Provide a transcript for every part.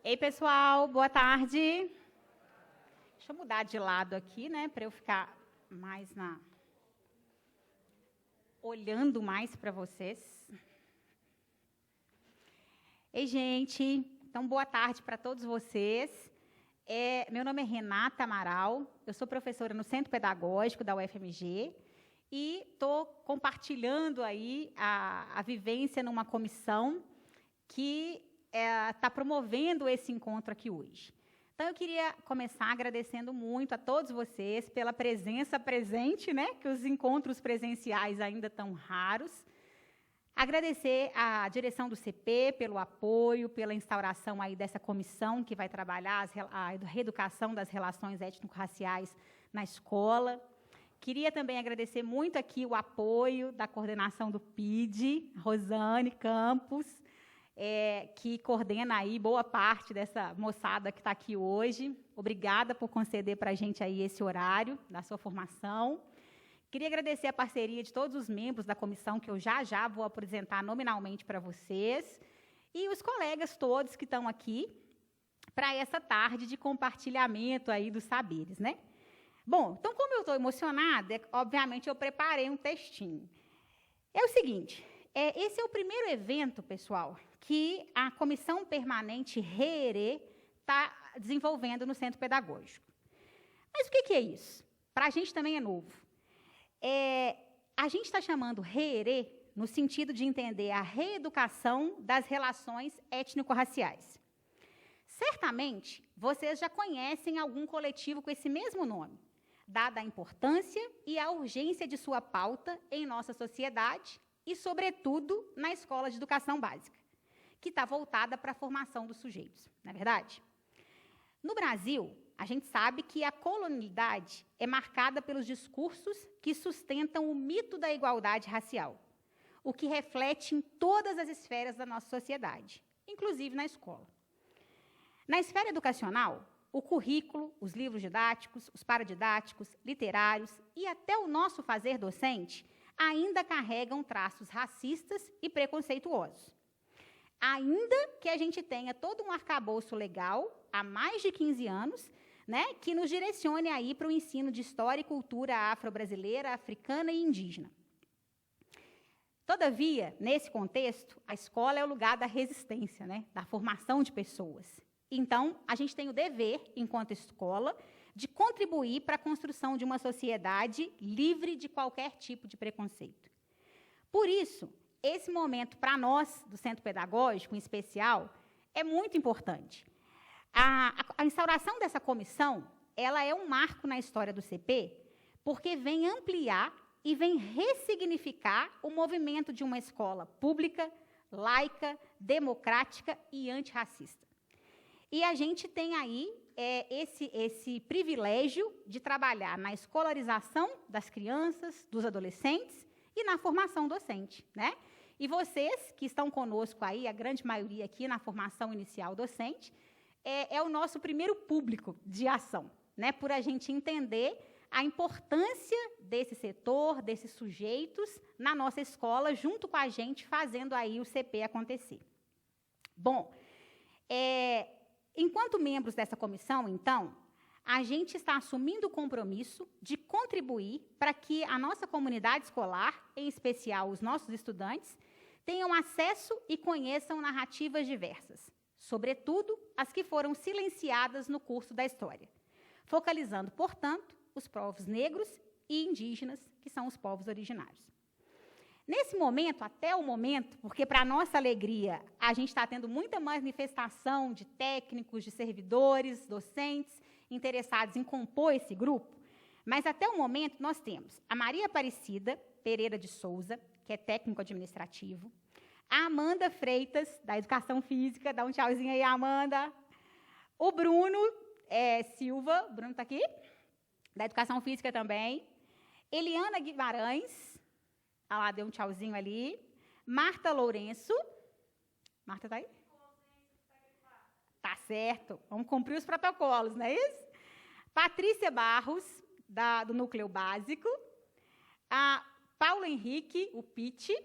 Ei, pessoal, boa tarde. Deixa eu mudar de lado aqui, né, para eu ficar mais olhando mais para vocês. Ei, gente, então boa tarde para todos vocês. Meu nome é Renata Amaral, eu sou professora no Centro Pedagógico da UFMG e estou compartilhando aí a vivência numa comissão que está promovendo esse encontro aqui hoje. Então, eu queria começar agradecendo muito a todos vocês pela presença presente, né, que os encontros presenciais ainda estão raros. Agradecer à direção do CP pelo apoio, pela instauração aí dessa comissão que vai trabalhar a reeducação das relações étnico-raciais na escola. Queria também agradecer muito aqui o apoio da coordenação do PID, Rosane Campos, que coordena aí boa parte dessa moçada que está aqui hoje. Obrigada por conceder para a gente aí esse horário da sua formação. Queria agradecer a parceria de todos os membros da comissão, que eu já vou apresentar nominalmente para vocês, e os colegas todos que estão aqui para essa tarde de compartilhamento aí dos saberes, né? Bom, então, como eu estou emocionada, obviamente eu preparei um textinho. É o seguinte, esse é o primeiro evento, pessoal, que a Comissão Permanente REERE está desenvolvendo no Centro Pedagógico. Mas o que é isso? Para a gente também é novo. A gente está chamando REERE no sentido de entender a reeducação das relações étnico-raciais. Certamente, vocês já conhecem algum coletivo com esse mesmo nome, dada a importância e a urgência de sua pauta em nossa sociedade e, sobretudo, na escola de educação básica, que está voltada para a formação dos sujeitos, não é verdade? No Brasil, a gente sabe que a colonialidade é marcada pelos discursos que sustentam o mito da igualdade racial, o que reflete em todas as esferas da nossa sociedade, inclusive na escola. Na esfera educacional, o currículo, os livros didáticos, os paradidáticos, literários e até o nosso fazer docente ainda carregam traços racistas e preconceituosos. Ainda que a gente tenha todo um arcabouço legal, há mais de 15 anos, né, que nos direcione aí para o ensino de história e cultura afro-brasileira, africana e indígena. Todavia, nesse contexto, a escola é o lugar da resistência, né, da formação de pessoas. Então, a gente tem o dever, enquanto escola, de contribuir para a construção de uma sociedade livre de qualquer tipo de preconceito. Por isso, esse momento, para nós, do Centro Pedagógico, em especial, é muito importante. A instauração dessa comissão, ela é um marco na história do CP, porque vem ampliar e vem ressignificar o movimento de uma escola pública, laica, democrática e antirracista. E a gente tem aí esse privilégio de trabalhar na escolarização das crianças, dos adolescentes e na formação docente, né? E vocês que estão conosco aí, a grande maioria aqui na formação inicial docente, é o nosso primeiro público de ação, né? Por a gente entender a importância desse setor, desses sujeitos na nossa escola, junto com a gente, fazendo aí o CP acontecer. Bom, enquanto membros dessa comissão, então, a gente está assumindo o compromisso de contribuir para que a nossa comunidade escolar, em especial os nossos estudantes, tenham acesso e conheçam narrativas diversas, sobretudo as que foram silenciadas no curso da história, focalizando, portanto, os povos negros e indígenas, que são os povos originários. Nesse momento, até o momento, porque, para a nossa alegria, a gente está tendo muita manifestação de técnicos, de servidores, docentes, interessados em compor esse grupo, mas, até o momento, nós temos a Maria Aparecida Pereira de Souza, que é técnico administrativo, a Amanda Freitas, da Educação Física, dá um tchauzinho aí, Amanda, o Bruno Silva, o Bruno está aqui, da Educação Física também, Eliana Guimarães, lá deu um tchauzinho ali, Marta Lourenço, Marta está aí? Tá certo, vamos cumprir os protocolos, não é isso? Patrícia Barros, do Núcleo Básico, a Paulo Henrique, o Piti,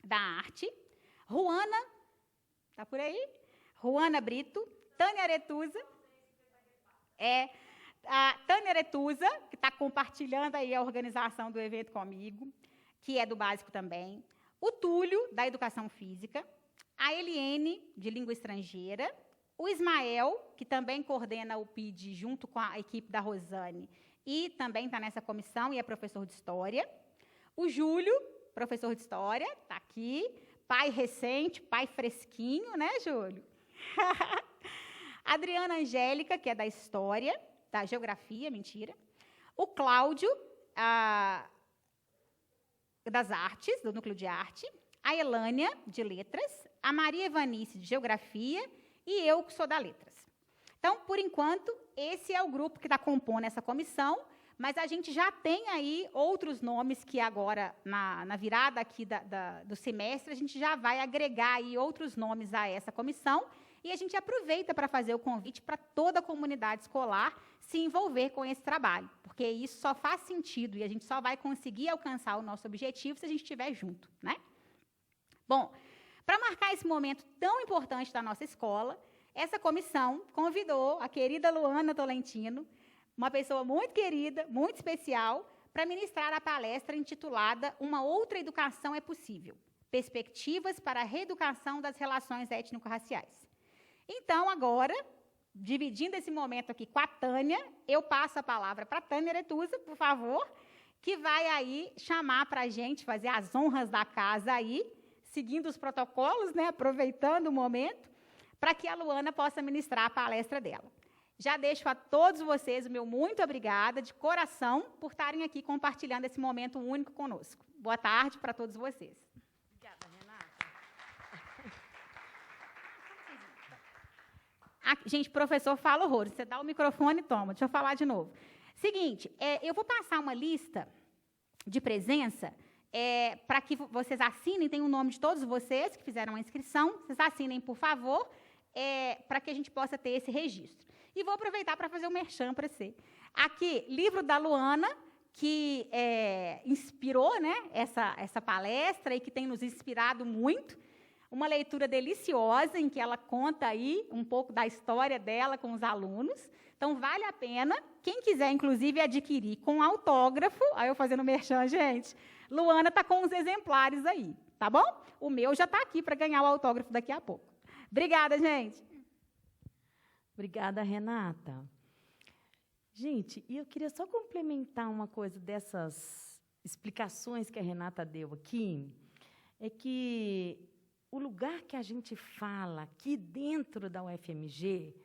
da Arte, Ruana, está por aí? Juana Brito, Tânia Aretusa, a Tânia Aretusa, que está compartilhando aí a organização do evento comigo, que é do básico também, o Túlio, da Educação Física, a Eliene, de Língua Estrangeira, o Ismael, que também coordena o PID junto com a equipe da Rosane, e também está nessa comissão e é professor de História, o Júlio, professor de História, está aqui, pai recente, pai fresquinho, né, Júlio? A Adriana Angélica, que é da História, da Geografia, mentira. O Cláudio, das Artes, do Núcleo de Arte. A Elânia, de Letras. A Maria Evanice, de Geografia. E eu, que sou da Letras. Então, por enquanto, esse é o grupo que está compondo essa comissão, mas a gente já tem aí outros nomes que agora, na virada aqui do semestre, a gente já vai agregar aí outros nomes a essa comissão, e a gente aproveita para fazer o convite para toda a comunidade escolar se envolver com esse trabalho, porque isso só faz sentido e a gente só vai conseguir alcançar o nosso objetivo se a gente estiver junto, né? Bom, para marcar esse momento tão importante da nossa escola, essa comissão convidou a querida Luana Tolentino, uma pessoa muito querida, muito especial, para ministrar a palestra intitulada Uma Outra Educação é Possível, Perspectivas para a Reeducação das Relações Étnico-Raciais. Então, agora, dividindo esse momento aqui com a Tânia, eu passo a palavra para a Tânia Aretusa, por favor, que vai aí chamar para a gente, fazer as honras da casa aí, seguindo os protocolos, né, aproveitando o momento, para que a Luana possa ministrar a palestra dela. Já deixo a todos vocês o meu muito obrigada, de coração, por estarem aqui compartilhando esse momento único conosco. Boa tarde para todos vocês. Obrigada, Renata. Gente, professor fala horror. Você dá o microfone e toma. Deixa eu falar de novo. Seguinte, eu vou passar uma lista de presença para que vocês assinem, tem o nome de todos vocês que fizeram a inscrição. Vocês assinem, por favor, para que a gente possa ter esse registro. E vou aproveitar para fazer um merchan para você. Aqui, livro da Luana, que inspirou, né, essa palestra e que tem nos inspirado muito. Uma leitura deliciosa, em que ela conta aí um pouco da história dela com os alunos. Então, vale a pena. Quem quiser, inclusive, adquirir com autógrafo, aí eu fazendo merchan, gente, Luana está com os exemplares aí, tá bom? O meu já está aqui para ganhar o autógrafo daqui a pouco. Obrigada, gente. Obrigada, Renata. Gente, e eu queria só complementar uma coisa dessas explicações que a Renata deu aqui, é que o lugar que a gente fala aqui dentro da UFMG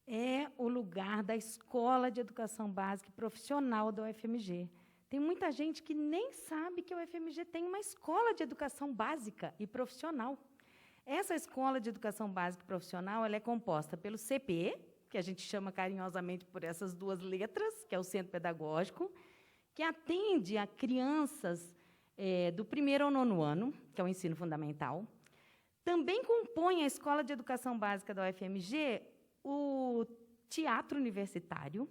é o lugar da Escola de Educação Básica e Profissional da UFMG. Tem muita gente que nem sabe que a UFMG tem uma escola de educação básica e profissional. Essa escola de educação básica e profissional ela é composta pelo CP, que a gente chama carinhosamente por essas duas letras, que é o Centro Pedagógico, que atende a crianças do 1º ao 9º ano, que é o ensino fundamental. Também compõe a Escola de Educação Básica da UFMG o Teatro Universitário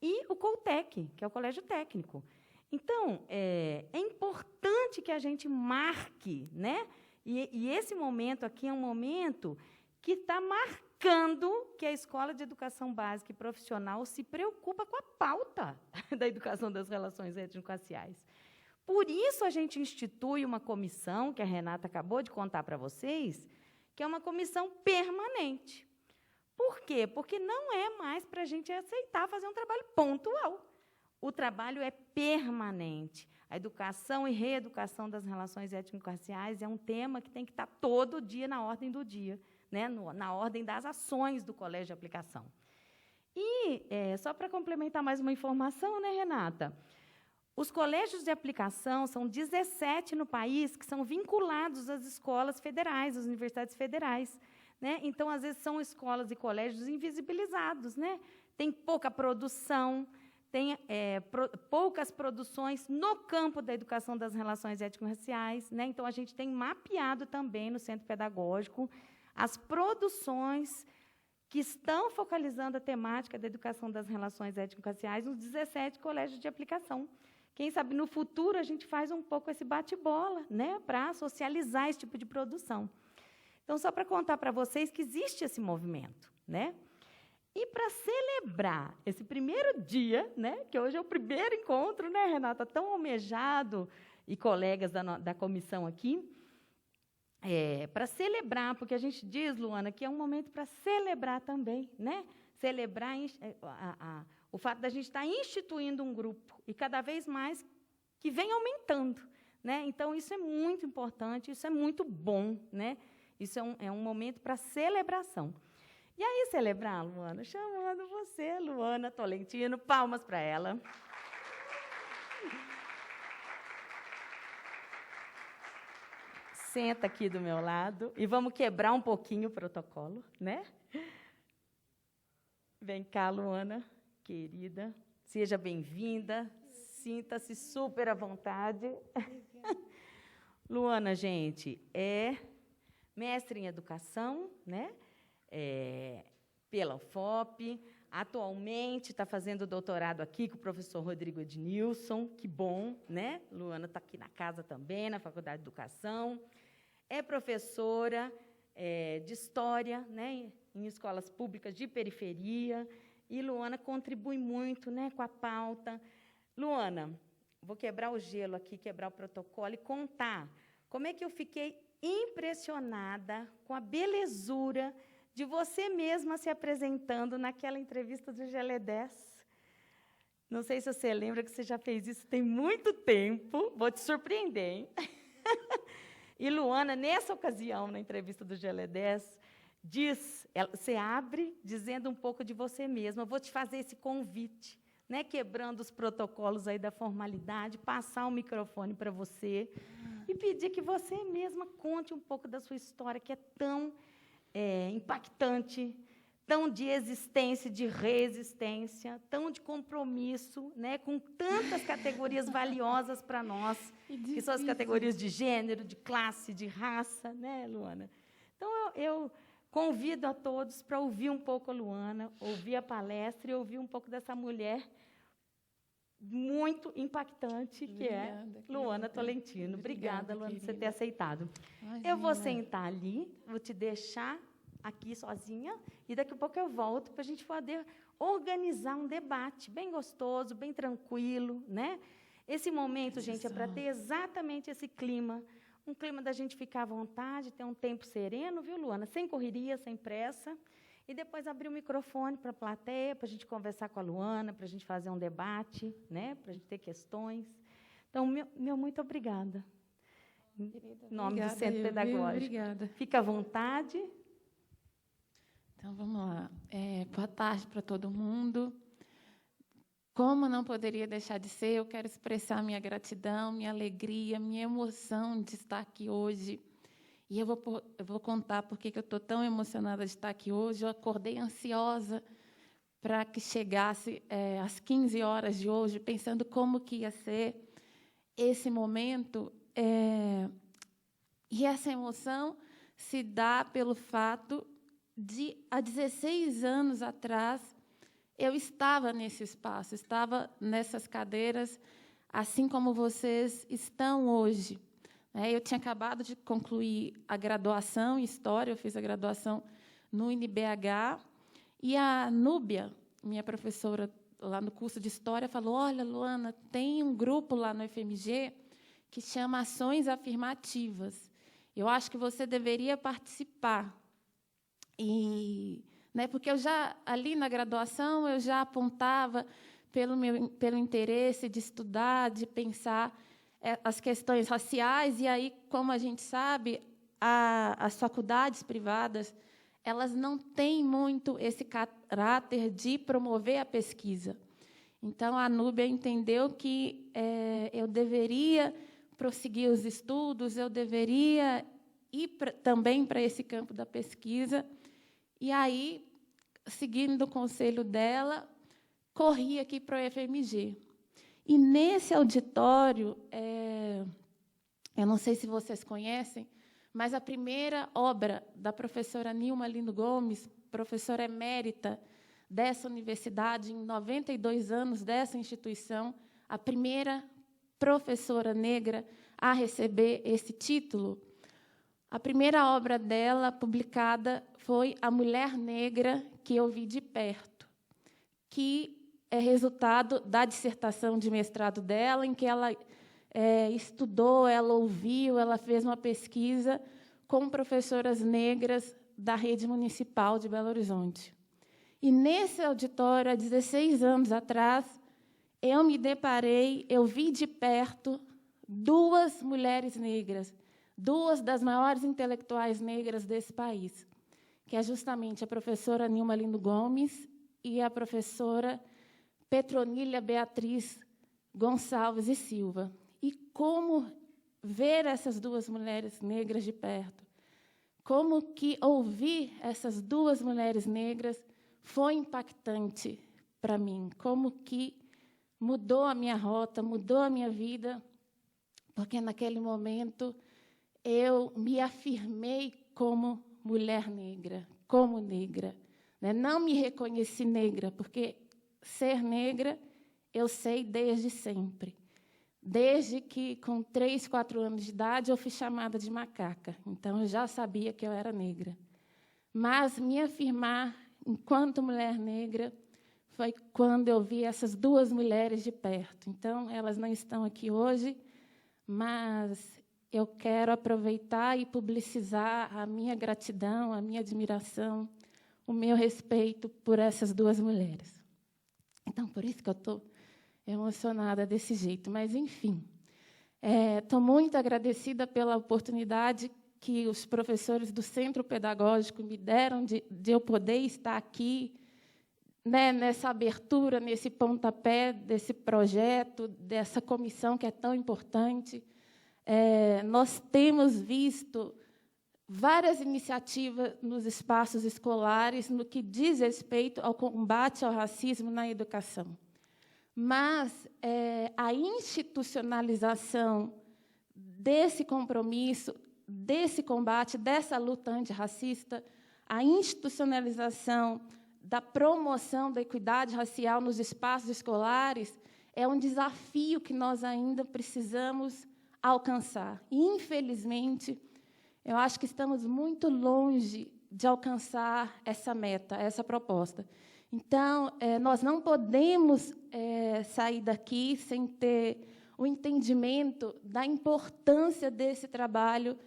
e o COUTEC, que é o Colégio Técnico. Então, é importante que a gente marque, né? E esse momento aqui é um momento que está marcando que a Escola de Educação Básica e Profissional se preocupa com a pauta da educação das relações étnico-raciais. Por isso, a gente institui uma comissão, que a Renata acabou de contar para vocês, que é uma comissão permanente. Por quê? Porque não é mais para a gente aceitar fazer um trabalho pontual. O trabalho é permanente. A educação e reeducação das relações étnico-raciais é um tema que tem que estar todo dia na ordem do dia, né? Na ordem das ações do Colégio de Aplicação. E, só para complementar mais uma informação, né, Renata? Os colégios de aplicação são 17 no país que são vinculados às escolas federais, às universidades federais, né? Então, às vezes, são escolas e colégios invisibilizados, né? Tem pouca produção, tem poucas produções no campo da educação das relações étnico-raciais, né? Então, a gente tem mapeado também no Centro Pedagógico as produções que estão focalizando a temática da educação das relações étnico-raciais nos 17 colégios de aplicação. Quem sabe, no futuro, a gente faz um pouco esse bate-bola, né, para socializar esse tipo de produção. Então, só para contar para vocês que existe esse movimento, né? E para celebrar esse primeiro dia, né, que hoje é o primeiro encontro, né, Renata, tão almejado, e colegas da comissão aqui, para celebrar, porque a gente diz, Luana, que é um momento para celebrar também, né? Celebrar o fato da gente estar instituindo um grupo, e cada vez mais que vem aumentando, né? Então, isso é muito importante, isso é muito bom, né? Isso é um momento para celebração. E aí, celebrar, Luana? Chamando você, Luana Tolentino, palmas para ela. Senta aqui do meu lado e vamos quebrar um pouquinho o protocolo, né? Vem cá, Luana, querida. Seja bem-vinda, sinta-se super à vontade. Luana, gente, é mestre em educação, né? Pela UFOP, atualmente está fazendo doutorado aqui com o professor Rodrigo Ednilson, que bom, né? Luana está aqui na casa também, na Faculdade de Educação. É professora de História, né, em escolas públicas de periferia, e Luana contribui muito, né, com a pauta. Luana, vou quebrar o gelo aqui, quebrar o protocolo e contar como é que eu fiquei impressionada com a belezura de você mesma se apresentando naquela entrevista do GLE10. Não sei se você lembra que você já fez isso tem muito tempo. Vou te surpreender, hein? E Luana, nessa ocasião, na entrevista do GLE10, você abre dizendo um pouco de você mesma. Eu vou te fazer esse convite, né, quebrando os protocolos aí da formalidade, passar o microfone para você e pedir que você mesma conte um pouco da sua história, que é tão impactante, tão de existência, de resistência, tão de compromisso, né, com tantas categorias valiosas para nós, que são as categorias de gênero, de classe, de raça, né, Luana? Então, eu convido a todos para ouvir um pouco a Luana, ouvir a palestra e ouvir um pouco dessa mulher muito impactante, que é Luana Tolentino. Obrigada, Luana, por você ter aceitado. Imagina. Eu vou sentar ali, vou te deixar aqui sozinha, e daqui a pouco eu volto para a gente poder organizar um debate bem gostoso, bem tranquilo, né? Esse momento, gente, é para ter exatamente esse clima, um clima da gente ficar à vontade, ter um tempo sereno, viu, Luana? Sem correria, sem pressa, e depois abrir o microfone para a plateia, para a gente conversar com a Luana, para a gente fazer um debate, né? Para a gente ter questões. Então, meu muito obrigada. Querida, em nome obrigada, do Centro Pedagógico. Obrigada. Fica à vontade. Então, vamos lá. Boa tarde para todo mundo. Como não poderia deixar de ser, eu quero expressar minha gratidão, minha alegria, minha emoção de estar aqui hoje. E eu vou contar por que eu estou tão emocionada de estar aqui hoje. Eu acordei ansiosa para que chegasse às 15 horas de hoje, pensando como que ia ser esse momento. E essa emoção se dá pelo fato de, há 16 anos atrás, eu estava nesse espaço, estava nessas cadeiras, assim como vocês estão hoje. Eu tinha acabado de concluir a graduação em História, eu fiz a graduação no INBH, e a Núbia, minha professora lá no curso de História, falou, olha, Luana, tem um grupo lá no FMG que chama Ações Afirmativas. Eu acho que você deveria participar. Porque eu já, ali na graduação, eu já apontava pelo interesse de estudar, de pensar as questões raciais, e aí, como a gente sabe, as faculdades privadas, elas não têm muito esse caráter de promover a pesquisa. Então, a Núbia entendeu que eu deveria prosseguir os estudos, eu deveria ir também para esse campo da pesquisa. E aí, seguindo o conselho dela, corri aqui para o FMG. E, nesse auditório, eu não sei se vocês conhecem, mas a primeira obra da professora Nilma Lindo Gomes, professora emérita dessa universidade, em 92 anos dessa instituição, a primeira professora negra a receber esse título, A primeira obra dela, publicada, foi A Mulher Negra que Eu Vi de Perto, que é resultado da dissertação de mestrado dela, em que ela estudou, ela ouviu, ela fez uma pesquisa com professoras negras da rede municipal de Belo Horizonte. E, nesse auditório, há 16 anos atrás, eu me deparei, eu vi de perto duas mulheres negras, duas das maiores intelectuais negras desse país, que é justamente a professora Nilma Lindo Gomes e a professora Petronília Beatriz Gonçalves e Silva. E como ver essas duas mulheres negras de perto, como que ouvir essas duas mulheres negras foi impactante para mim, como que mudou a minha rota, mudou a minha vida, porque, naquele momento, eu me afirmei como mulher negra, como negra. Né? Não me reconheci negra, porque ser negra eu sei desde sempre. Desde que, com 3, 4 anos de idade, eu fui chamada de macaca. Então, eu já sabia que eu era negra. Mas me afirmar enquanto mulher negra foi quando eu vi essas duas mulheres de perto. Então, elas não estão aqui hoje, mas eu quero aproveitar e publicizar a minha gratidão, a minha admiração, o meu respeito por essas duas mulheres. Então, por isso que eu estou emocionada desse jeito. Mas, enfim, estou muito agradecida pela oportunidade que os professores do Centro Pedagógico me deram de eu poder estar aqui, né, nessa abertura, nesse pontapé desse projeto, dessa comissão que é tão importante. Nós temos visto várias iniciativas nos espaços escolares no que diz respeito ao combate ao racismo na educação. Mas a institucionalização desse compromisso, desse combate, dessa luta antirracista, a institucionalização da promoção da equidade racial nos espaços escolares é um desafio que nós ainda precisamos alcançar. E, infelizmente, eu acho que estamos muito longe de alcançar essa meta, essa proposta. Então, nós não podemos sair daqui sem ter o entendimento da importância desse trabalho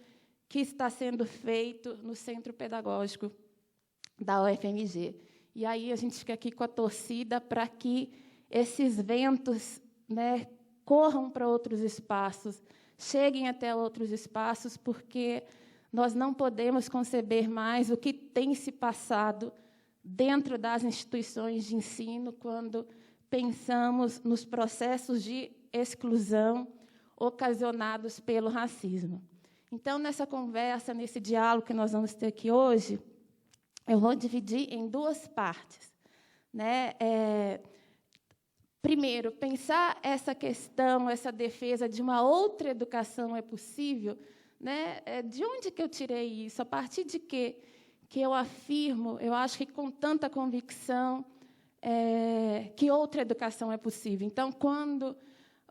que está sendo feito no Centro Pedagógico da UFMG. E aí a gente fica aqui com a torcida para que esses ventos, né, corram para outros espaços, cheguem até outros espaços, porque nós não podemos conceber mais o que tem se passado dentro das instituições de ensino quando pensamos nos processos de exclusão ocasionados pelo racismo. Então, nessa conversa, nesse diálogo que nós vamos ter aqui hoje, eu vou dividir em duas partes. Né? Primeiro, pensar essa questão, essa defesa de uma outra educação é possível. Né? De onde que eu tirei isso? A partir de que eu afirmo, eu acho que com tanta convicção, que outra educação é possível. Então, quando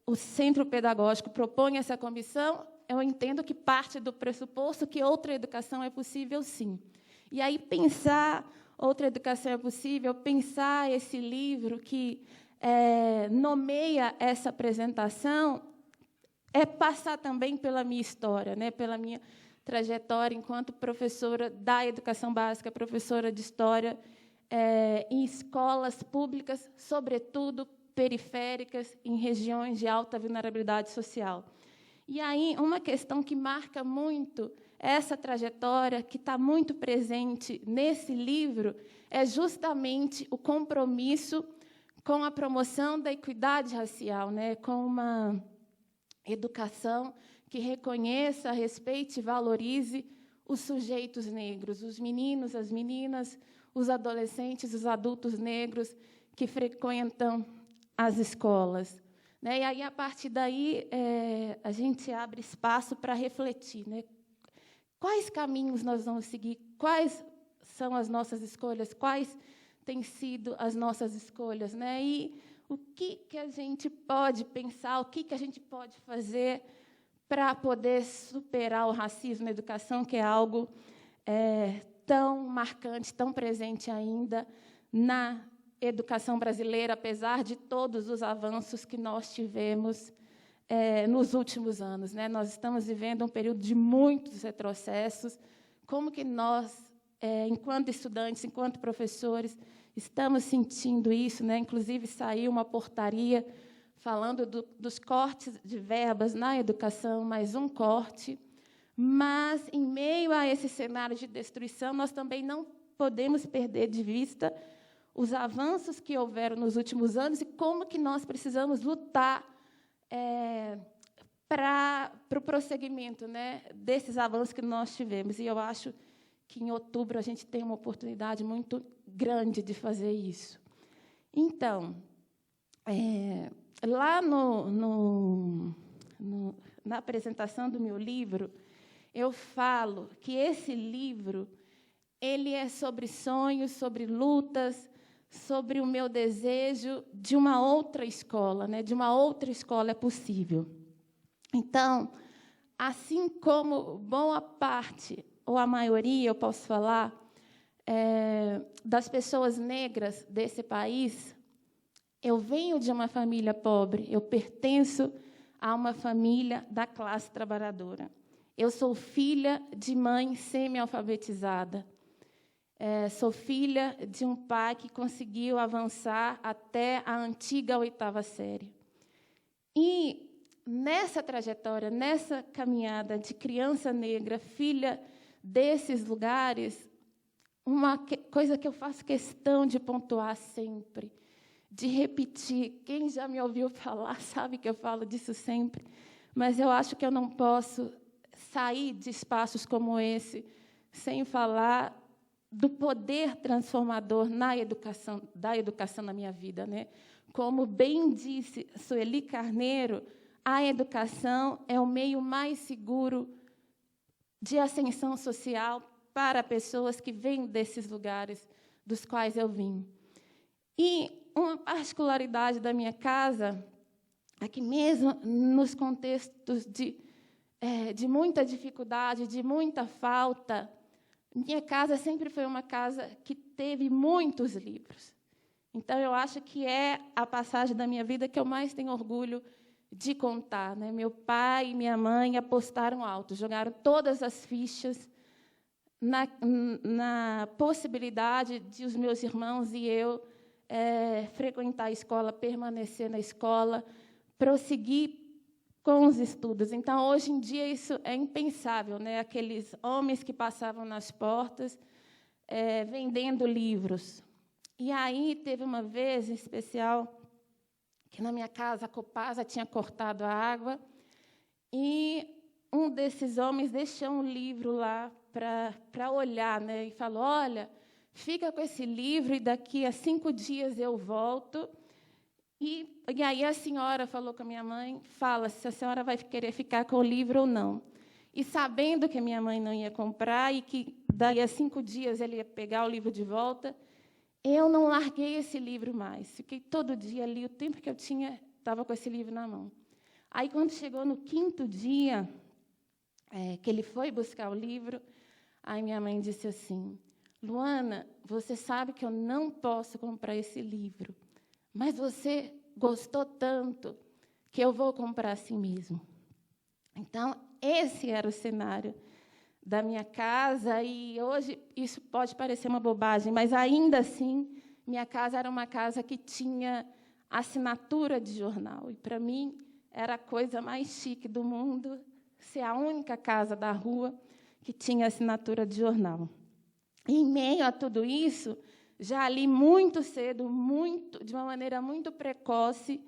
o Centro Pedagógico propõe essa comissão, eu entendo que parte do pressuposto que outra educação é possível, sim. E aí, pensar outra educação é possível, pensar esse livro que nomeia essa apresentação, é passar também pela minha história, né, pela minha trajetória enquanto professora da educação básica, professora de história em escolas públicas, sobretudo periféricas, em regiões de alta vulnerabilidade social. E aí, uma questão que marca muito essa trajetória, que está muito presente nesse livro, é justamente o compromisso com a promoção da equidade racial, né, com uma educação que reconheça, respeite e valorize os sujeitos negros, os meninos, as meninas, os adolescentes, os adultos negros que frequentam as escolas. Né? E aí, a partir daí, a gente abre espaço para refletir. Né? Quais caminhos nós vamos seguir? Quais são as nossas escolhas? Quais têm sido as nossas escolhas? Né? E o que a gente pode pensar, o que a gente pode fazer para poder superar o racismo na educação, que é algo tão marcante, tão presente ainda na educação brasileira, apesar de todos os avanços que nós tivemos nos últimos anos, né? Nós estamos vivendo um período de muitos retrocessos. Como que nós, enquanto estudantes, enquanto professores, estamos sentindo isso, né? Inclusive, saiu uma portaria falando dos cortes de verbas na educação, mais um corte. Mas, em meio a esse cenário de destruição, nós também não podemos perder de vista os avanços que houveram nos últimos anos e como que nós precisamos lutar para o prosseguimento, né, desses avanços que nós tivemos. E eu acho que, em outubro, a gente tem uma oportunidade muito grande de fazer isso. Então, lá na apresentação do meu livro, eu falo que esse livro ele é sobre sonhos, sobre lutas, sobre o meu desejo de uma outra escola, né? De uma outra escola é possível. Então, assim como boa parte, ou a maioria, eu posso falar, das pessoas negras desse país, eu venho de uma família pobre, eu pertenço a uma família da classe trabalhadora. Eu sou filha de mãe semi-alfabetizada. Sou filha de um pai que conseguiu avançar até a antiga 8ª série. E, nessa trajetória, nessa caminhada de criança negra, filha desses lugares, uma coisa que eu faço questão de pontuar sempre, de repetir. Quem já me ouviu falar sabe que eu falo disso sempre, mas eu acho que eu não posso sair de espaços como esse sem falar do poder transformador da educação na minha vida, né? Como bem disse Sueli Carneiro, a educação é o meio mais seguro de ascensão social para pessoas que vêm desses lugares dos quais eu vim. E uma particularidade da minha casa é que, mesmo nos contextos de muita dificuldade, de muita falta, minha casa sempre foi uma casa que teve muitos livros. Então, eu acho que é a passagem da minha vida que eu mais tenho orgulho de contar, né? Meu pai e minha mãe apostaram alto, jogaram todas as fichas na possibilidade de os meus irmãos e eu frequentar a escola, permanecer na escola, prosseguir com os estudos. Então, hoje em dia, isso é impensável, né? Aqueles homens que passavam nas portas vendendo livros. E aí, teve uma vez, em especial, que na minha casa a Copasa tinha cortado a água, e um desses homens deixou um livro lá para olhar, né? E falou: olha, fica com esse livro e daqui a 5 dias eu volto. E aí a senhora falou com a minha mãe, fala se a senhora vai querer ficar com o livro ou não. E sabendo que a minha mãe não ia comprar e que daí a 5 dias ele ia pegar o livro de volta, eu não larguei esse livro mais. Fiquei todo dia ali, o tempo que eu tinha, estava com esse livro na mão. Aí, quando chegou no 5º dia, que ele foi buscar o livro, aí minha mãe disse assim: Luana, você sabe que eu não posso comprar esse livro, mas você gostou tanto que eu vou comprar assim mesmo. Então, esse era o cenário da minha casa, e hoje isso pode parecer uma bobagem, mas, ainda assim, minha casa era uma casa que tinha assinatura de jornal. E, para mim, era a coisa mais chique do mundo ser a única casa da rua que tinha assinatura de jornal. E, em meio a tudo isso, já ali muito cedo, de uma maneira muito precoce,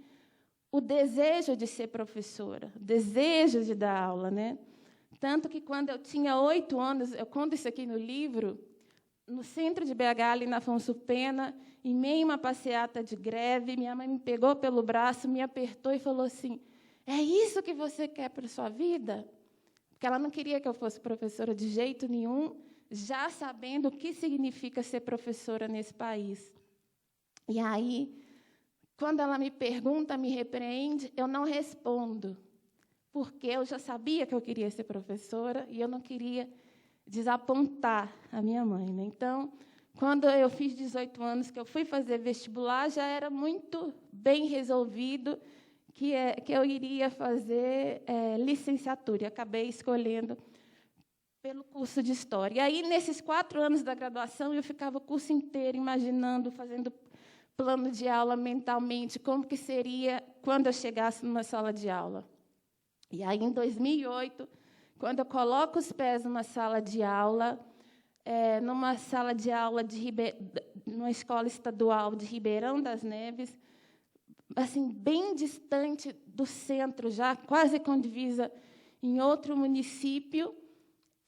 o desejo de ser professora, o desejo de dar aula, né? Tanto que, quando eu tinha 8 anos, eu conto isso aqui no livro, no centro de BH, ali na Afonso Pena, em meio a uma passeata de greve, minha mãe me pegou pelo braço, me apertou e falou assim: é isso que você quer para a sua vida? Porque ela não queria que eu fosse professora de jeito nenhum, já sabendo o que significa ser professora nesse país. E aí, quando ela me pergunta, me repreende, eu não respondo, porque eu já sabia que eu queria ser professora e eu não queria desapontar a minha mãe, né? Então, quando eu fiz 18 anos, que eu fui fazer vestibular, já era muito bem resolvido que eu iria fazer licenciatura. E acabei escolhendo pelo curso de História. E aí, nesses 4 anos da graduação, eu ficava o curso inteiro imaginando, fazendo plano de aula mentalmente, como que seria quando eu chegasse numa sala de aula. E aí, em 2008, quando eu coloco os pés numa sala de aula, numa escola estadual de Ribeirão das Neves, assim, bem distante do centro, já quase com divisa em outro município,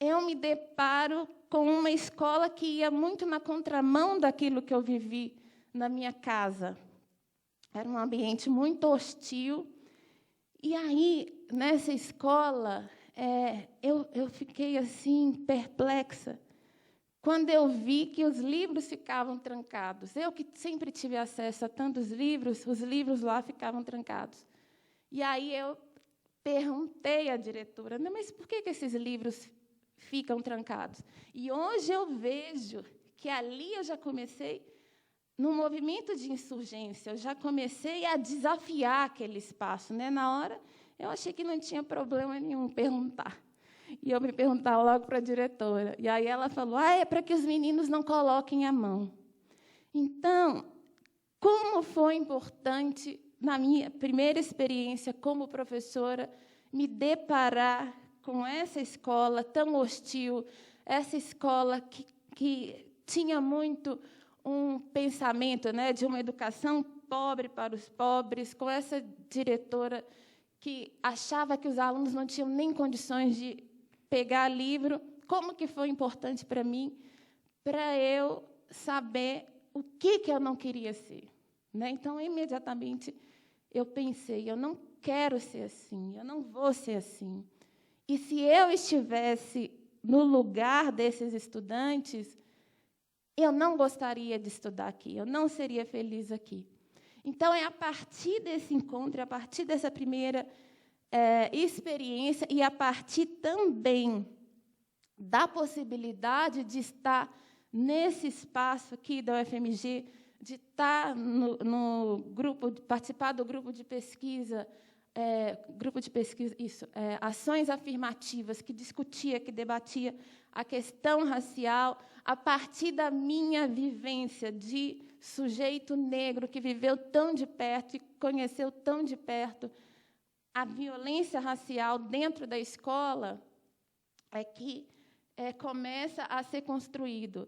eu me deparo com uma escola que ia muito na contramão daquilo que eu vivi na minha casa. Era um ambiente muito hostil. E aí, nessa escola, eu fiquei assim, perplexa, quando eu vi que os livros ficavam trancados. Eu, que sempre tive acesso a tantos livros, os livros lá ficavam trancados. E aí eu perguntei à diretora, mas por que esses livros ficam trancados? E hoje eu vejo que ali eu já comecei, num movimento de insurgência, eu já comecei a desafiar aquele espaço, né? Na hora, eu achei que não tinha problema nenhum perguntar. E eu me perguntava logo para a diretora. E aí ela falou, é para que os meninos não coloquem a mão. Então, como foi importante, na minha primeira experiência como professora, me deparar com essa escola tão hostil, essa escola que tinha muito um pensamento, né, de uma educação pobre para os pobres, com essa diretora que achava que os alunos não tinham nem condições de pegar livro. Como que foi importante para mim, para eu saber o que eu não queria ser, né? Então, imediatamente, eu pensei, eu não quero ser assim, eu não vou ser assim. E se eu estivesse no lugar desses estudantes, eu não gostaria de estudar aqui, eu não seria feliz aqui. Então, é a partir desse encontro, a partir dessa primeira experiência e a partir também da possibilidade de estar nesse espaço aqui da UFMG, de estar no grupo, de participar do grupo de pesquisa, ações afirmativas, que discutia, que debatia a questão racial, a partir da minha vivência de sujeito negro que viveu tão de perto e conheceu tão de perto a violência racial dentro da escola, é que começa a ser construído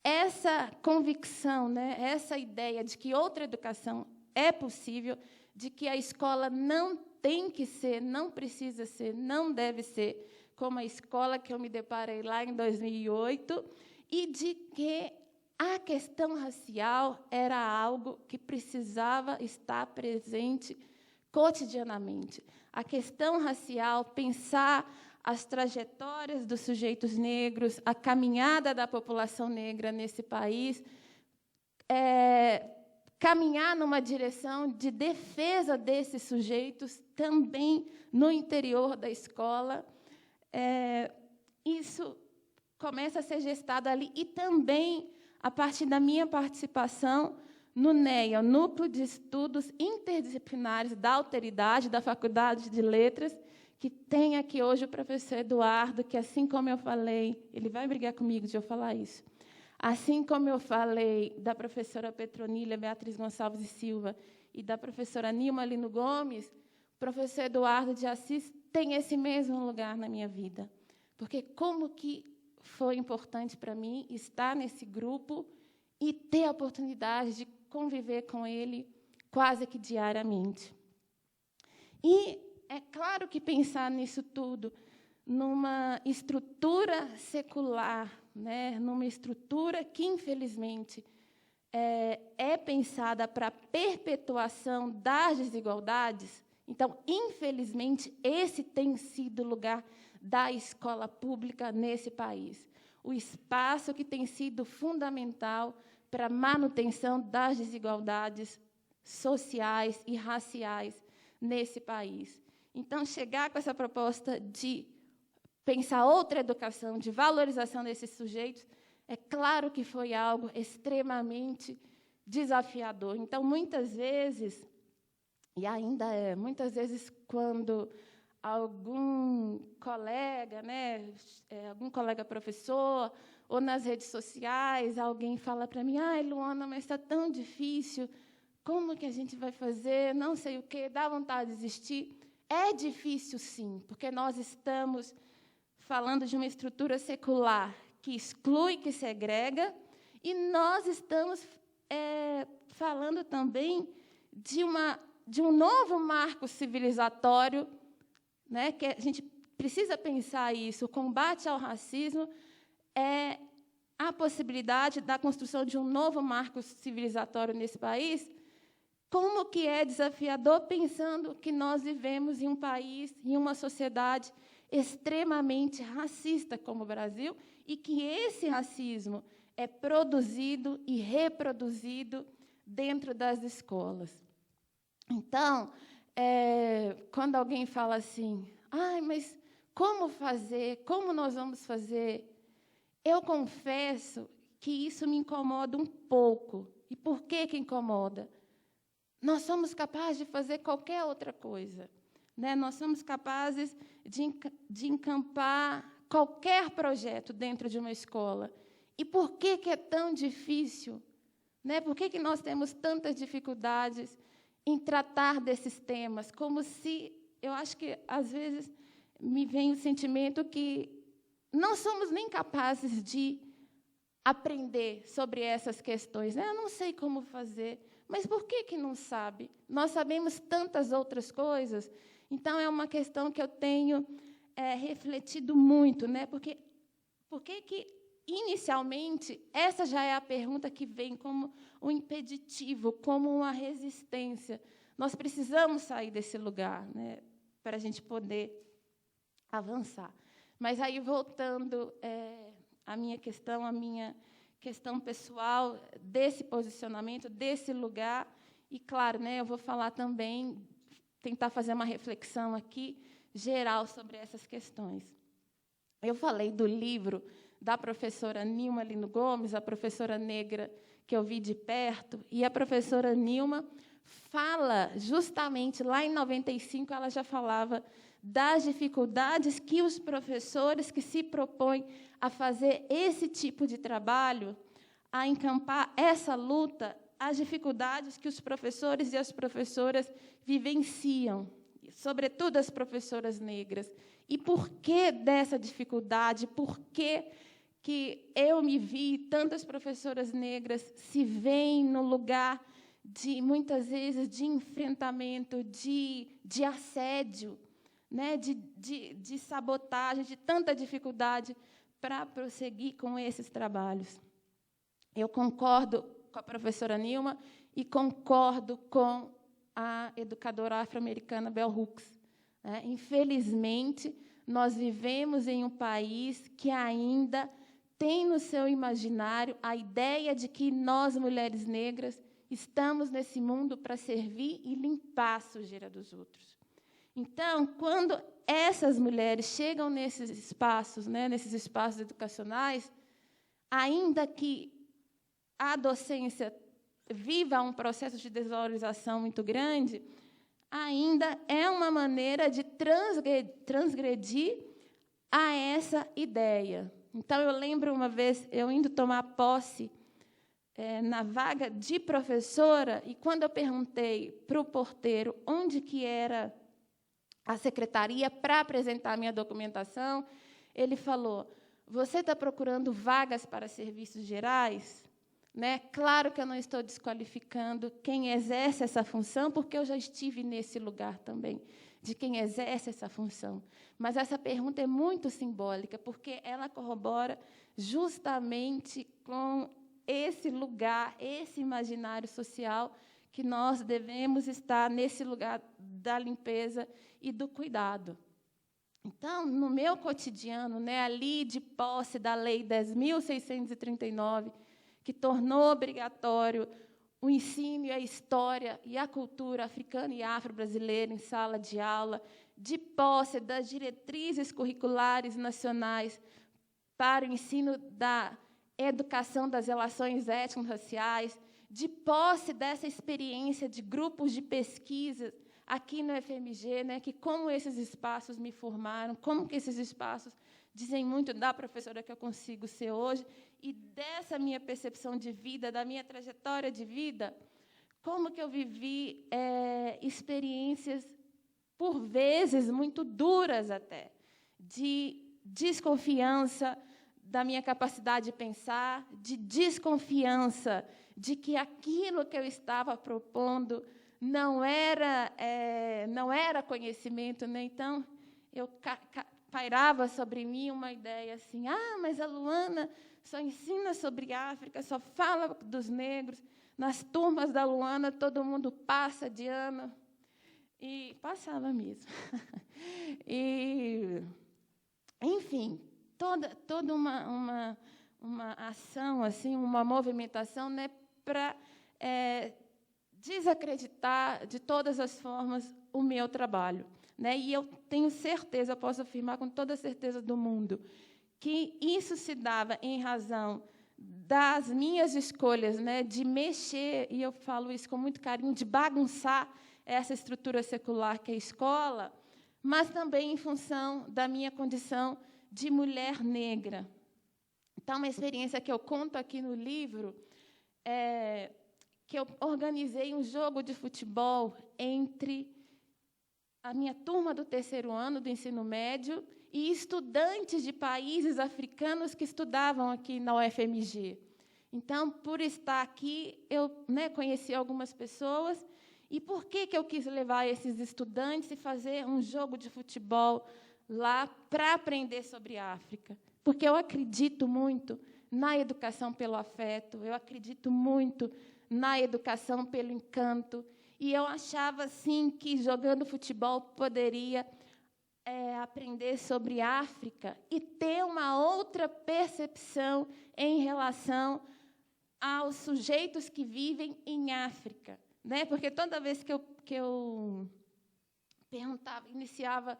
essa convicção, né, essa ideia de que outra educação é possível, de que a escola não tem que ser, não precisa ser, não deve ser como a escola que eu me deparei lá em 2008, e de que a questão racial era algo que precisava estar presente cotidianamente. A questão racial, pensar as trajetórias dos sujeitos negros, a caminhada da população negra nesse país, caminhar numa direção de defesa desses sujeitos também no interior da escola. Isso começa a ser gestado ali, e também a partir da minha participação no NEA, Núcleo de Estudos Interdisciplinares da Alteridade, da Faculdade de Letras, que tem aqui hoje o professor Eduardo, que, assim como eu falei, ele vai brigar comigo de eu falar isso, assim como eu falei da professora Petronília Beatriz Gonçalves e Silva e da professora Nilma Lino Gomes, o professor Eduardo de Assis tem esse mesmo lugar na minha vida. Porque como que foi importante para mim estar nesse grupo e ter a oportunidade de conviver com ele quase que diariamente. E é claro que pensar nisso tudo numa estrutura secular, né, numa estrutura que, infelizmente, é pensada para a perpetuação das desigualdades. Então, infelizmente, esse tem sido o lugar da escola pública nesse país. O espaço que tem sido fundamental para a manutenção das desigualdades sociais e raciais nesse país. Então, chegar com essa proposta de pensar outra educação, de valorização desses sujeitos, é claro que foi algo extremamente desafiador. Então, muitas vezes, e ainda é, muitas vezes, quando algum colega, algum colega professor, ou nas redes sociais, alguém fala para mim, Luana, mas está tão difícil, como que a gente vai fazer, não sei o quê, dá vontade de desistir. É difícil, sim, porque nós estamos falando de uma estrutura secular que exclui, que segrega, e nós estamos falando também de um novo marco civilizatório, que a gente precisa pensar isso. O combate ao racismo é a possibilidade da construção de um novo marco civilizatório nesse país. Como que é desafiador pensando que nós vivemos em um país, em uma sociedade extremamente racista como o Brasil, e que esse racismo é produzido e reproduzido dentro das escolas. Então, quando alguém fala assim, mas como fazer, como nós vamos fazer? Eu confesso que isso me incomoda um pouco. E por que incomoda? Nós somos capazes de fazer qualquer outra coisa. Nós somos capazes de encampar qualquer projeto dentro de uma escola. E por que é tão difícil? Por que nós temos tantas dificuldades em tratar desses temas? Como se, eu acho que, às vezes, me vem o sentimento que não somos nem capazes de aprender sobre essas questões. Eu não sei como fazer. Mas por que não sabe? Nós sabemos tantas outras coisas. Então, é uma questão que eu tenho refletido muito. Por que, inicialmente, essa já é a pergunta que vem como um impeditivo, como uma resistência. Nós precisamos sair desse lugar, para a gente poder avançar. Mas, aí, voltando à minha questão pessoal, desse posicionamento, desse lugar. E, claro, eu vou falar também, tentar fazer uma reflexão aqui, geral, sobre essas questões. Eu falei do livro da professora Nilma Lino Gomes, a professora negra que eu vi de perto, e a professora Nilma fala, justamente, lá em 95, ela já falava das dificuldades que os professores que se propõem a fazer esse tipo de trabalho, a encampar essa luta, as dificuldades que os professores e as professoras vivenciam, sobretudo as professoras negras. E por que dessa dificuldade? Por que eu me vi, tantas professoras negras se veem no lugar de, muitas vezes, de enfrentamento, de assédio, de sabotagem, de tanta dificuldade para prosseguir com esses trabalhos? Eu concordo com a professora Nilma e concordo com a educadora afro-americana Bell Hooks. Infelizmente, nós vivemos em um país que ainda tem no seu imaginário a ideia de que nós, mulheres negras, estamos nesse mundo para servir e limpar a sujeira dos outros. Então, quando essas mulheres chegam nesses espaços educacionais, ainda que a docência viva um processo de desvalorização muito grande, ainda é uma maneira de transgredir a essa ideia. Então, eu lembro uma vez, eu indo tomar posse na vaga de professora, e quando eu perguntei para o porteiro onde que era a secretaria para apresentar a minha documentação, ele falou, você está procurando vagas para serviços gerais? Claro que eu não estou desqualificando quem exerce essa função, porque eu já estive nesse lugar também, de quem exerce essa função. Mas essa pergunta é muito simbólica, porque ela corrobora justamente com esse lugar, esse imaginário social, que nós devemos estar nesse lugar da limpeza e do cuidado. Então, no meu cotidiano, ali de posse da Lei 10.639, que tornou obrigatório o ensino e a história e a cultura africana e afro-brasileira em sala de aula, de posse das diretrizes curriculares nacionais para o ensino da educação das relações étnico-raciais, de posse dessa experiência de grupos de pesquisa aqui no FMG, né, que como esses espaços me formaram, como que esses espaços dizem muito da professora que eu consigo ser hoje, e dessa minha percepção de vida, da minha trajetória de vida, como que eu vivi experiências, por vezes, muito duras até, de desconfiança da minha capacidade de pensar, de desconfiança de que aquilo que eu estava propondo não era conhecimento, né? Então, eu pairava sobre mim uma ideia assim, mas a Luana só ensina sobre África, só fala dos negros, nas turmas da Luana todo mundo passa de ano, e passava mesmo. E, enfim, toda uma ação, assim, uma movimentação, né, para desacreditar de todas as formas o meu trabalho, né? E eu tenho certeza, eu posso afirmar com toda a certeza do mundo, que isso se dava em razão das minhas escolhas, né, de mexer, e eu falo isso com muito carinho, de bagunçar essa estrutura secular que é a escola, mas também em função da minha condição de mulher negra. Então, uma experiência que eu conto aqui no livro é que eu organizei um jogo de futebol entre a minha turma do 3º ano do ensino médio e estudantes de países africanos que estudavam aqui na UFMG. Então, por estar aqui, eu, né, conheci algumas pessoas. E por que eu quis levar esses estudantes e fazer um jogo de futebol lá para aprender sobre a África? Porque eu acredito muito na educação pelo afeto, eu acredito muito na educação pelo encanto, e eu achava, sim, que jogando futebol poderia aprender sobre a África e ter uma outra percepção em relação aos sujeitos que vivem em África, né? Porque toda vez que eu perguntava, iniciava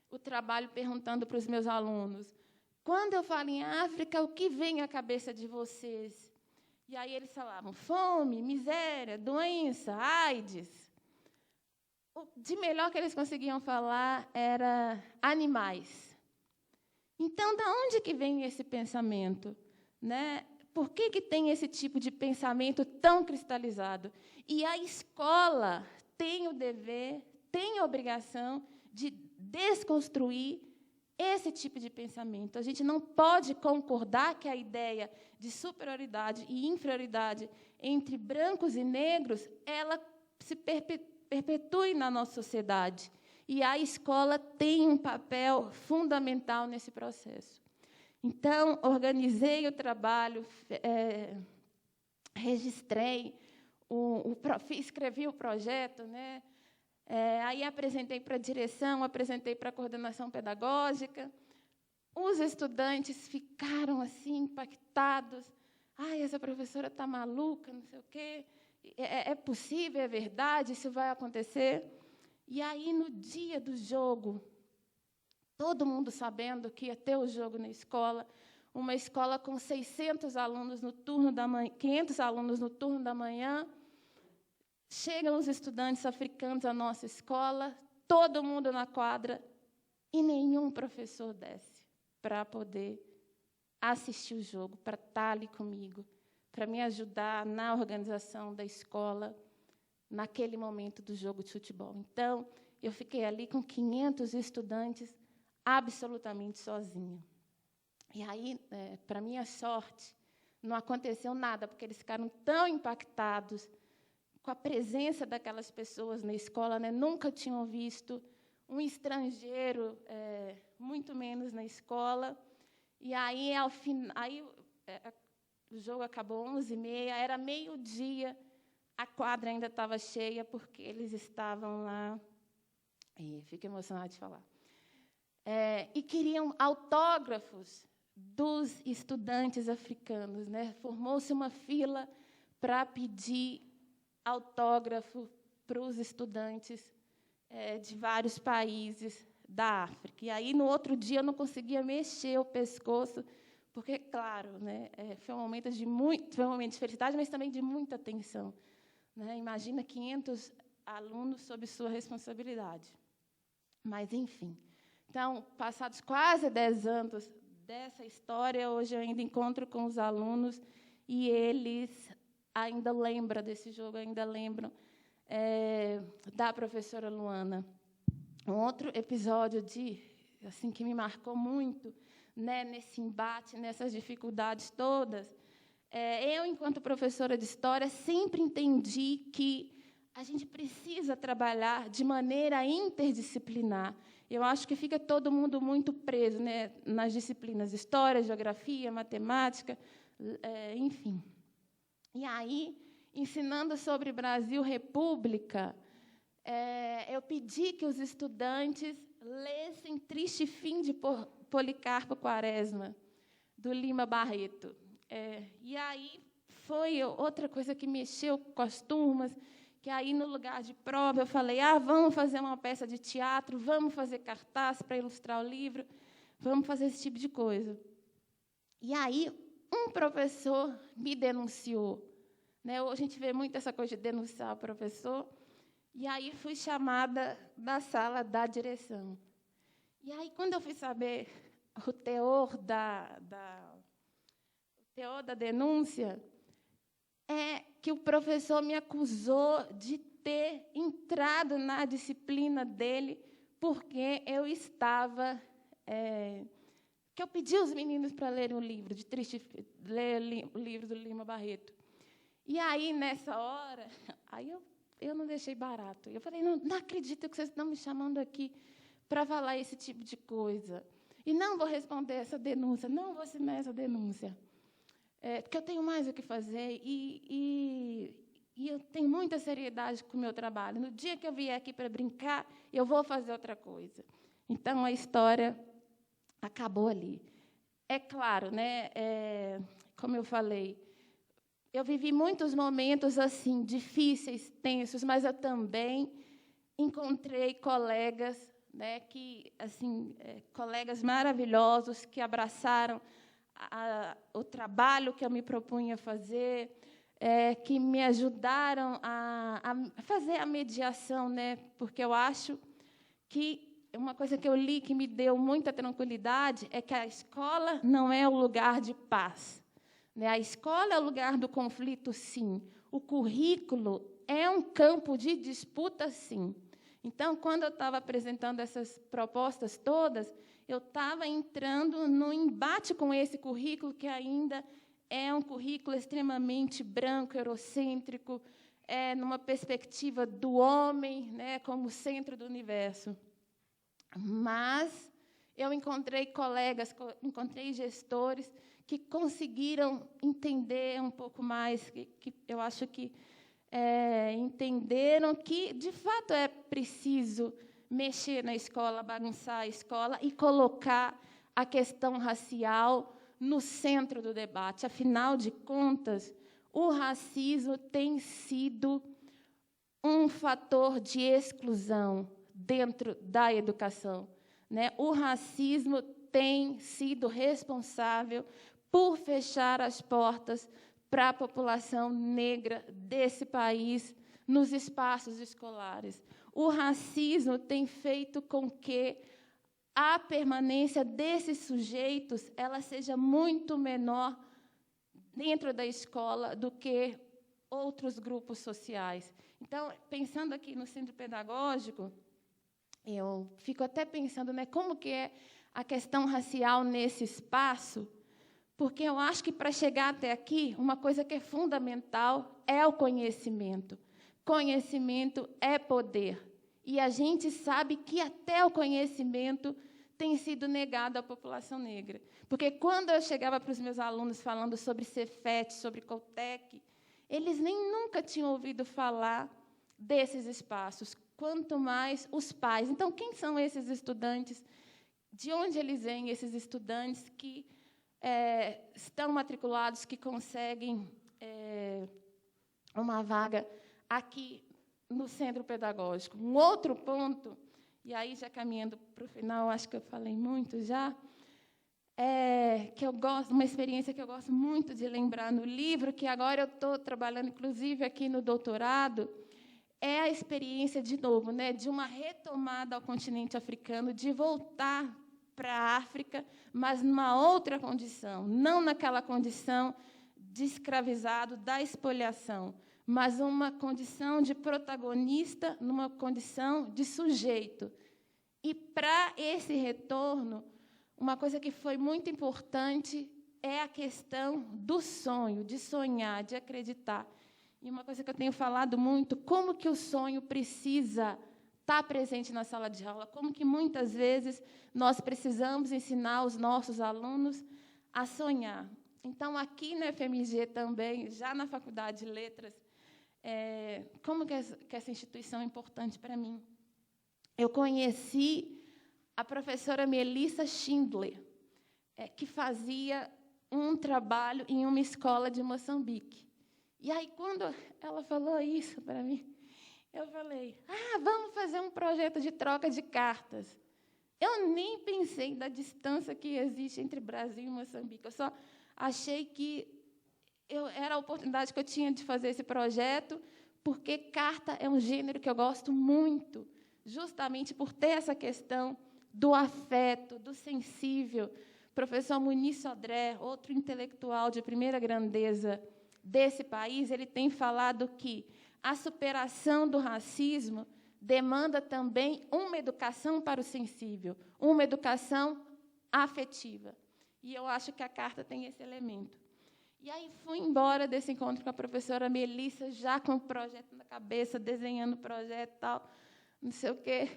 o trabalho perguntando para os meus alunos, quando eu falo em África, o que vem à cabeça de vocês? E aí eles falavam fome, miséria, doença, AIDS. O de melhor que eles conseguiam falar era animais. Então, de onde que vem esse pensamento, né? Por que tem esse tipo de pensamento tão cristalizado? E a escola tem o dever, tem a obrigação de desconstruir esse tipo de pensamento. A gente não pode concordar que a ideia de superioridade e inferioridade entre brancos e negros, ela se perpetue na nossa sociedade. E a escola tem um papel fundamental nesse processo. Então, organizei o trabalho, registrei, escrevi o projeto, né? Aí apresentei para a direção, apresentei para a coordenação pedagógica. Os estudantes ficaram assim impactados. Essa professora está maluca, não sei o quê. É possível, é verdade, isso vai acontecer? E aí, no dia do jogo, todo mundo sabendo que ia ter o jogo na escola, uma escola com 600 alunos no turno da manhã, 500 alunos no turno da manhã, chegam os estudantes africanos à nossa escola, todo mundo na quadra, e nenhum professor desce para poder assistir o jogo, para estar ali comigo, para me ajudar na organização da escola, naquele momento do jogo de futebol. Então, eu fiquei ali com 500 estudantes, absolutamente sozinha. E aí, para minha sorte, não aconteceu nada, porque eles ficaram tão impactados com a presença daquelas pessoas na escola, né? Nunca tinham visto um estrangeiro, muito menos na escola. E aí, ao final, o jogo acabou 11h30, era meio-dia, a quadra ainda estava cheia, porque eles estavam lá, e fico emocionada de falar, e queriam autógrafos dos estudantes africanos, né? Formou-se uma fila para pedir autógrafo para os estudantes de vários países da África. E aí, no outro dia, eu não conseguia mexer o pescoço, porque, claro, né, foi um momento de felicidade, mas também de muita tensão. Né? Imagina 500 alunos sob sua responsabilidade. Mas, enfim. Então, passados quase 10 anos dessa história, hoje eu ainda encontro com os alunos e eles ainda lembram desse jogo, ainda lembram da professora Luana. Um outro episódio assim, que me marcou muito, né, nesse embate, nessas dificuldades todas, eu, enquanto professora de História, sempre entendi que a gente precisa trabalhar de maneira interdisciplinar. Eu acho que fica todo mundo muito preso, né, nas disciplinas História, Geografia, Matemática, enfim. E aí, ensinando sobre Brasil República, eu pedi que os estudantes lessem Triste Fim de Policarpo Quaresma, do Lima Barreto. E aí foi outra coisa que mexeu com as turmas, que aí, no lugar de prova, eu falei, vamos fazer uma peça de teatro, vamos fazer cartaz para ilustrar o livro, vamos fazer esse tipo de coisa. E aí, um professor me denunciou. Né? A gente vê muito essa coisa de denunciar o professor. E aí, fui chamada da sala da direção. E aí, quando eu fui saber o teor da denúncia, que o professor me acusou de ter entrado na disciplina dele porque eu estava... que eu pedi aos meninos para lerem o livro, ler o livro do Lima Barreto. E aí, nessa hora, eu não deixei barato. Eu falei, não acredito que vocês estão me chamando aqui para falar esse tipo de coisa. E não vou responder essa denúncia, não vou assinar essa denúncia. Porque eu tenho mais o que fazer e eu tenho muita seriedade com o meu trabalho. No dia que eu vier aqui para brincar, eu vou fazer outra coisa. Então, a história acabou ali. É claro, né, como eu falei, eu vivi muitos momentos assim difíceis, tensos, mas eu também encontrei colegas, né, colegas maravilhosos que abraçaram o trabalho que eu me propunha fazer, que me ajudaram a fazer a mediação, né, porque eu acho que uma coisa que eu li que me deu muita tranquilidade é que a escola não é o lugar de paz. Né? A escola é o lugar do conflito, sim. O currículo é um campo de disputa, sim. Então, quando eu estava apresentando essas propostas todas, eu estava entrando no embate com esse currículo, que ainda é um currículo extremamente branco, eurocêntrico, numa perspectiva do homem, né, como centro do universo. Mas eu encontrei colegas, encontrei gestores que conseguiram entender um pouco mais, que eu acho que entenderam que, de fato, é preciso mexer na escola, bagunçar a escola e colocar a questão racial no centro do debate. Afinal de contas, o racismo tem sido um fator de exclusão dentro da educação. Né? O racismo tem sido responsável por fechar as portas para a população negra desse país nos espaços escolares. O racismo tem feito com que a permanência desses sujeitos ela seja muito menor dentro da escola do que outros grupos sociais. Então, pensando aqui no centro pedagógico, eu fico até pensando, né, como que é a questão racial nesse espaço, porque eu acho que, para chegar até aqui, uma coisa que é fundamental é o conhecimento. Conhecimento é poder. E a gente sabe que até o conhecimento tem sido negado à população negra. Porque, quando eu chegava para os meus alunos falando sobre Cefet, sobre Coltec, eles nem nunca tinham ouvido falar desses espaços, quanto mais os pais. Então, quem são esses estudantes? De onde eles vêm, esses estudantes que estão matriculados, que conseguem uma vaga aqui no centro pedagógico? Um outro ponto e aí, já caminhando para o final, acho que eu falei muito já, que eu gosto, uma experiência que eu gosto muito de lembrar no livro, que agora eu estou trabalhando, inclusive, aqui no doutorado, é a experiência, de novo, né, de uma retomada ao continente africano, de voltar para a África, mas numa outra condição, não naquela condição de escravizado, da espoliação, mas uma condição de protagonista, numa condição de sujeito. E, para esse retorno, uma coisa que foi muito importante é a questão do sonho, de sonhar, de acreditar. E uma coisa que eu tenho falado muito, como que o sonho precisa estar presente na sala de aula, como que, muitas vezes, nós precisamos ensinar os nossos alunos a sonhar. Então, aqui na FMG também, já na Faculdade de Letras, como que essa instituição é importante para mim? Eu conheci a professora Melissa Schindler, que fazia um trabalho em uma escola de Moçambique. E aí, quando ela falou isso para mim, eu falei, vamos fazer um projeto de troca de cartas. Eu nem pensei da distância que existe entre Brasil e Moçambique. Eu só achei que era a oportunidade que eu tinha de fazer esse projeto, porque carta é um gênero que eu gosto muito, justamente por ter essa questão do afeto, do sensível. O professor Muniz Sodré, outro intelectual de primeira grandeza desse país, ele tem falado que a superação do racismo demanda também uma educação para o sensível, uma educação afetiva. E eu acho que a carta tem esse elemento. E aí fui embora desse encontro com a professora Melissa, já com o projeto na cabeça, desenhando o projeto e tal, não sei o quê.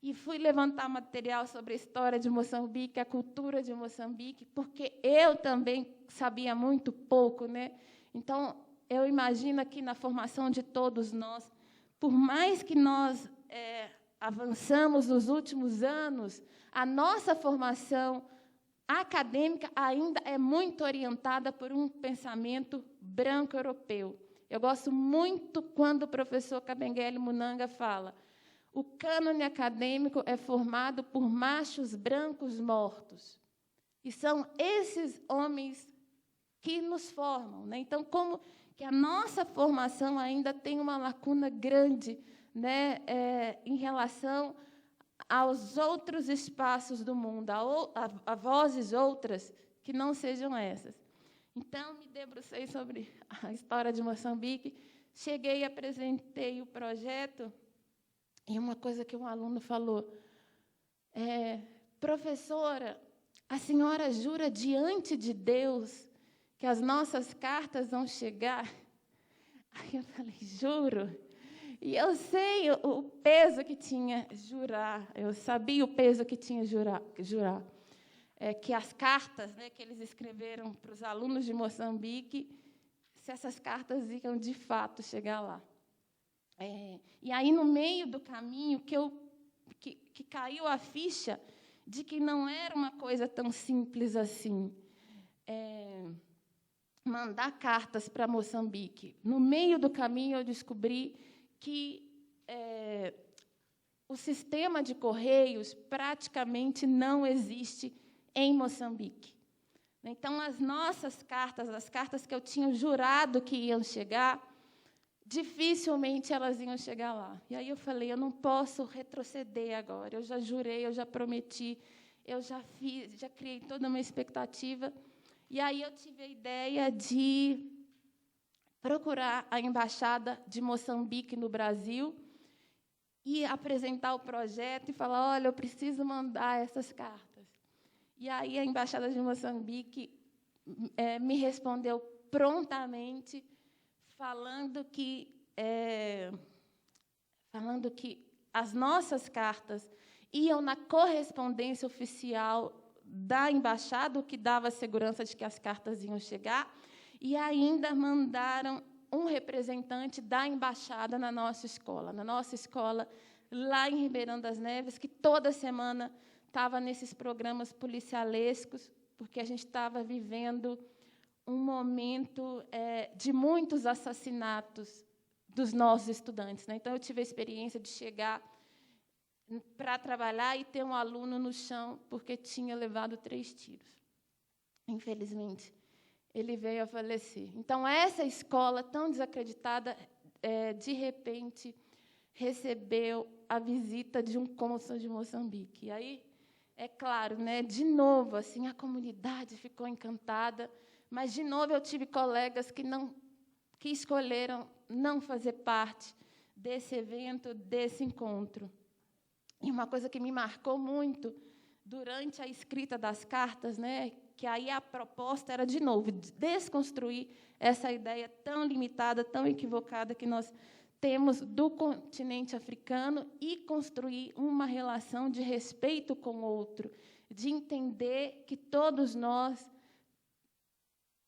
E fui levantar material sobre a história de Moçambique, a cultura de Moçambique, porque eu também sabia muito pouco, né? Então, eu imagino que na formação de todos nós, por mais que nós avançamos nos últimos anos, a nossa formação acadêmica ainda é muito orientada por um pensamento branco europeu. Eu gosto muito quando o professor Kabengele Munanga fala: o cânone acadêmico é formado por machos brancos mortos. E são esses homens que nos formam, né? Então, como que a nossa formação ainda tem uma lacuna grande, né, em relação aos outros espaços do mundo, a vozes outras que não sejam essas. Então, me debrucei sobre a história de Moçambique, cheguei e apresentei o projeto, e uma coisa que um aluno falou, professora, a senhora jura diante de Deus que as nossas cartas vão chegar? Aí eu falei, juro. E eu sei o peso que tinha jurar, eu sabia o peso que tinha jurar. Que as cartas, né, que eles escreveram para os alunos de Moçambique, se essas cartas iam, de fato, chegar lá. E aí, no meio do caminho, que caiu a ficha de que não era uma coisa tão simples assim, mandar cartas para Moçambique. No meio do caminho, eu descobri que o sistema de correios praticamente não existe em Moçambique. Então, as nossas cartas, as cartas que eu tinha jurado que iam chegar, dificilmente elas iam chegar lá. E aí eu falei, eu não posso retroceder agora. Eu já jurei, eu já prometi, eu já fiz, já criei toda uma expectativa. E aí eu tive a ideia de procurar a Embaixada de Moçambique no Brasil e apresentar o projeto e falar, olha, eu preciso mandar essas cartas. E aí a Embaixada de Moçambique me respondeu prontamente, falando que as nossas cartas iam na correspondência oficial da Embaixada, o que dava segurança de que as cartas iam chegar, e ainda mandaram um representante da Embaixada na nossa escola, lá em Ribeirão das Neves, que toda semana estava nesses programas policialescos, porque a gente estava vivendo um momento de muitos assassinatos dos nossos estudantes, né? Então, eu tive a experiência de chegar para trabalhar e ter um aluno no chão porque tinha levado 3 tiros. Infelizmente, ele veio a falecer. Então, essa escola tão desacreditada, de repente, recebeu a visita de um cônsul de Moçambique. E aí, é claro, né, de novo, assim, a comunidade ficou encantada, mas, de novo, eu tive colegas que escolheram não fazer parte desse evento, desse encontro. E uma coisa que me marcou muito durante a escrita das cartas, né, que aí a proposta era, de novo, desconstruir essa ideia tão limitada, tão equivocada que nós temos do continente africano e construir uma relação de respeito com o outro, de entender que todos nós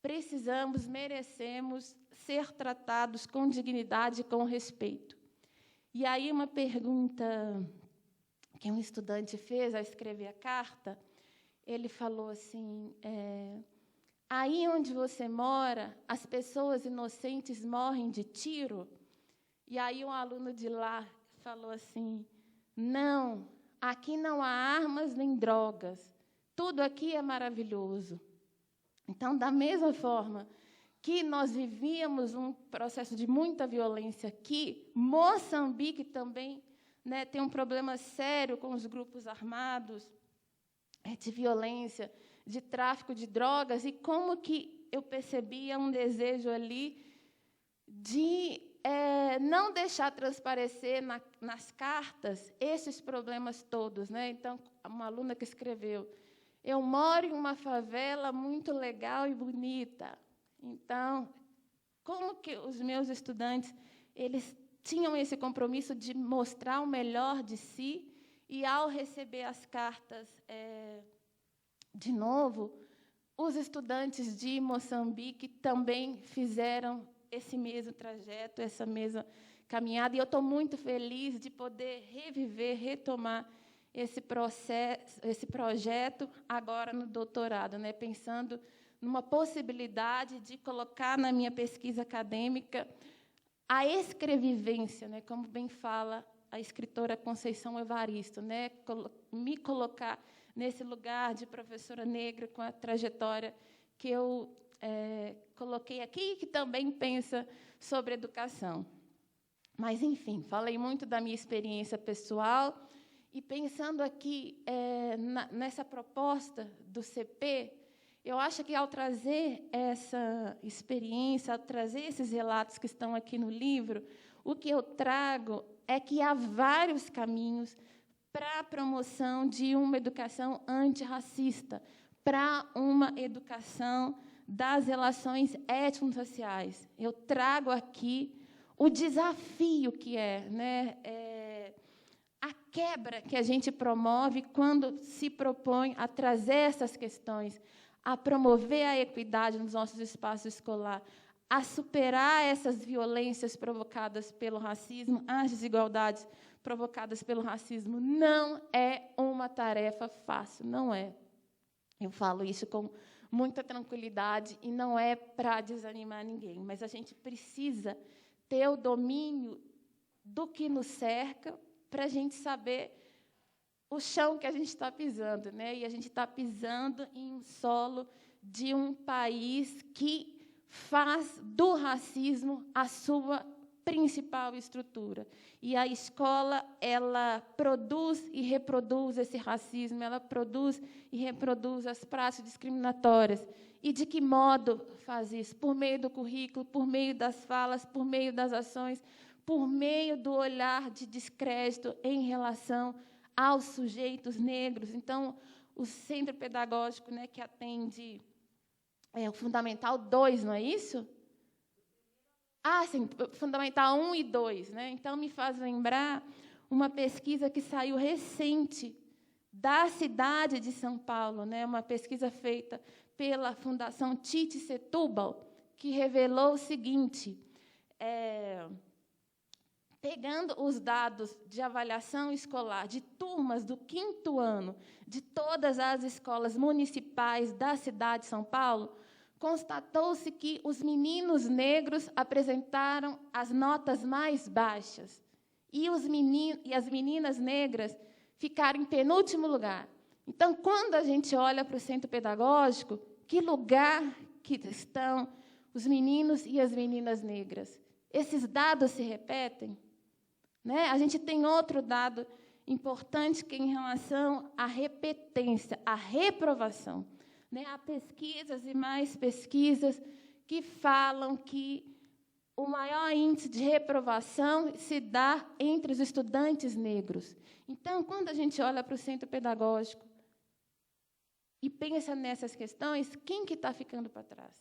precisamos, merecemos ser tratados com dignidade e com respeito. E aí uma pergunta que um estudante fez ao escrever a carta, ele falou assim, aí onde você mora, as pessoas inocentes morrem de tiro? E aí um aluno de lá falou assim, não, aqui não há armas nem drogas, tudo aqui é maravilhoso. Então, da mesma forma que nós vivíamos um processo de muita violência aqui, Moçambique também, né, tem um problema sério com os grupos armados, de violência, de tráfico de drogas, e como que eu percebia um desejo ali de não deixar transparecer nas cartas esses problemas todos, né? Então, uma aluna que escreveu, eu moro em uma favela muito legal e bonita. Então, como que os meus estudantes, eles tinham esse compromisso de mostrar o melhor de si, e, ao receber as cartas, de novo, os estudantes de Moçambique também fizeram esse mesmo trajeto, essa mesma caminhada, e eu estou muito feliz de poder reviver, retomar esse projeto agora no doutorado, né, pensando numa possibilidade de colocar na minha pesquisa acadêmica a escrevivência, né, como bem fala a escritora Conceição Evaristo, né, me colocar nesse lugar de professora negra com a trajetória que eu coloquei aqui, que também pensa sobre educação. Mas, enfim, falei muito da minha experiência pessoal, e pensando aqui nessa proposta do CP, eu acho que, ao trazer essa experiência, ao trazer esses relatos que estão aqui no livro, o que eu trago é que há vários caminhos para a promoção de uma educação antirracista, para uma educação das relações étnico-sociais. Eu trago aqui o desafio que né, a quebra que a gente promove quando se propõe a trazer essas questões, a promover a equidade nos nossos espaços escolares, a superar essas violências provocadas pelo racismo, as desigualdades provocadas pelo racismo. Não é uma tarefa fácil, não é. Eu falo isso com muita tranquilidade, e não é para desanimar ninguém, mas a gente precisa ter o domínio do que nos cerca para a gente saber o chão que a gente está pisando, né? E a gente está pisando em um solo de um país que faz do racismo a sua principal estrutura. E a escola, ela produz e reproduz esse racismo, ela produz e reproduz as práticas discriminatórias. E de que modo faz isso? Por meio do currículo, por meio das falas, por meio das ações, por meio do olhar de descrédito em relação aos sujeitos negros. Então, o centro pedagógico, né, que atende o Fundamental 2, não é isso? Ah, sim, Fundamental 1 e 2. Né? Então, me faz lembrar uma pesquisa que saiu recente da cidade de São Paulo, né? Uma pesquisa feita pela Fundação Tite Setúbal, que revelou o seguinte, pegando os dados de avaliação escolar de turmas do 5º ano de todas as escolas municipais da cidade de São Paulo, constatou-se que os meninos negros apresentaram as notas mais baixas, e as meninas negras ficar em penúltimo lugar. Então, quando a gente olha para o centro pedagógico, que lugar que estão os meninos e as meninas negras? Esses dados se repetem? Né? A gente tem outro dado importante que é em relação à repetência, à reprovação. Né? Há pesquisas e mais pesquisas que falam que o maior índice de reprovação se dá entre os estudantes negros. Então, quando a gente olha para o centro pedagógico e pensa nessas questões, quem que está ficando para trás?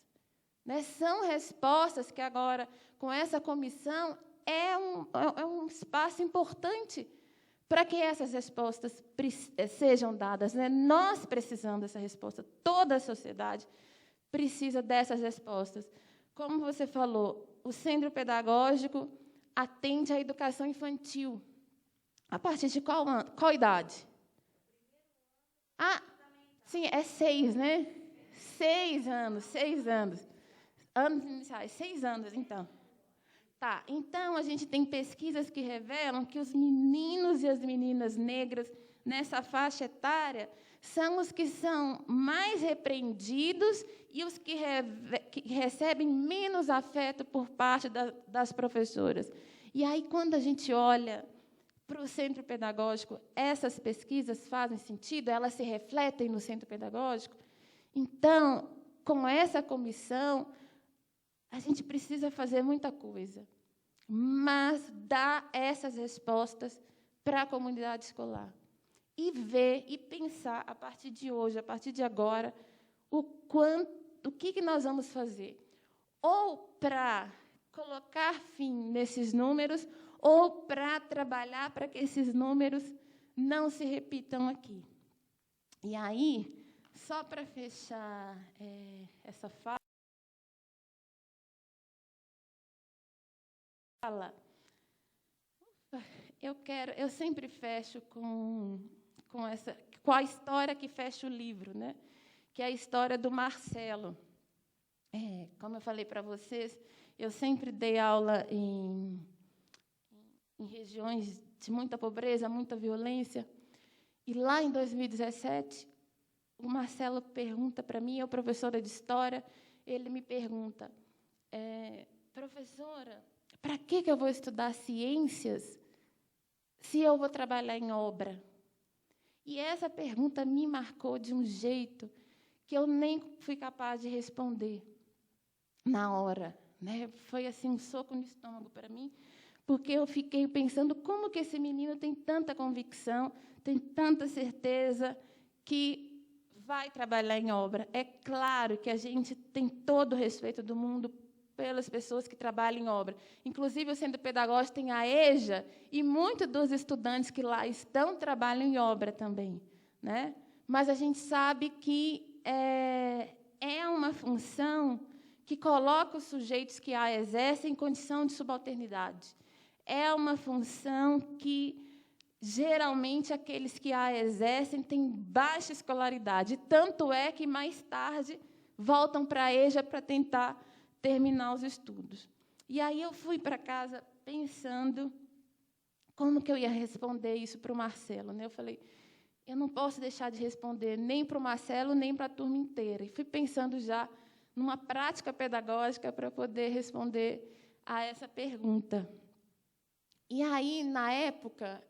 Né? São respostas que agora, com essa comissão, é um espaço importante para que essas respostas sejam dadas. Né? Nós precisamos dessa resposta, toda a sociedade precisa dessas respostas. Como você falou, o centro pedagógico atende à educação infantil. A partir de qual idade? Sim, é 6, né? 6 anos, 6 anos. Anos iniciais, 6 anos, então. Tá, então, a gente tem pesquisas que revelam que os meninos e as meninas negras nessa faixa etária são os que são mais repreendidos e os que recebem menos afeto por parte das professoras. E aí, quando a gente olha para o centro pedagógico, essas pesquisas fazem sentido? Elas se refletem no centro pedagógico? Então, com essa comissão, a gente precisa fazer muita coisa, mas dar essas respostas para a comunidade escolar. E ver e pensar, a partir de hoje, a partir de agora, o que nós vamos fazer. Ou para colocar fim nesses números, ou para trabalhar para que esses números não se repitam aqui. E aí, só para fechar essa fala, eu sempre fecho com a história que fecha o livro, né? Que é a história do Marcelo. Como eu falei para vocês, eu sempre dei aula em regiões de muita pobreza, muita violência. E lá em 2017, o Marcelo pergunta para mim, eu professora de história, ele me pergunta, professora, para que eu vou estudar ciências se eu vou trabalhar em obra? E essa pergunta me marcou de um jeito que eu nem fui capaz de responder na hora. Né? Foi assim um soco no estômago para mim, porque eu fiquei pensando como que esse menino tem tanta convicção, tem tanta certeza que vai trabalhar em obra. É claro que a gente tem todo o respeito do mundo pelas pessoas que trabalham em obra. Inclusive, o Centro Pedagógico tem a EJA, e muitos dos estudantes que lá estão trabalham em obra também. Né? Mas a gente sabe que é uma função que coloca os sujeitos que a exercem em condição de subalternidade. É uma função que, geralmente, aqueles que a exercem têm baixa escolaridade. Tanto é que, mais tarde, voltam para a EJA para tentar terminar os estudos. E aí eu fui para casa pensando como que eu ia responder isso para o Marcelo. Né? Eu falei, eu não posso deixar de responder nem para o Marcelo, nem para a turma inteira. E fui pensando já numa prática pedagógica para poder responder a essa pergunta. E aí, na época,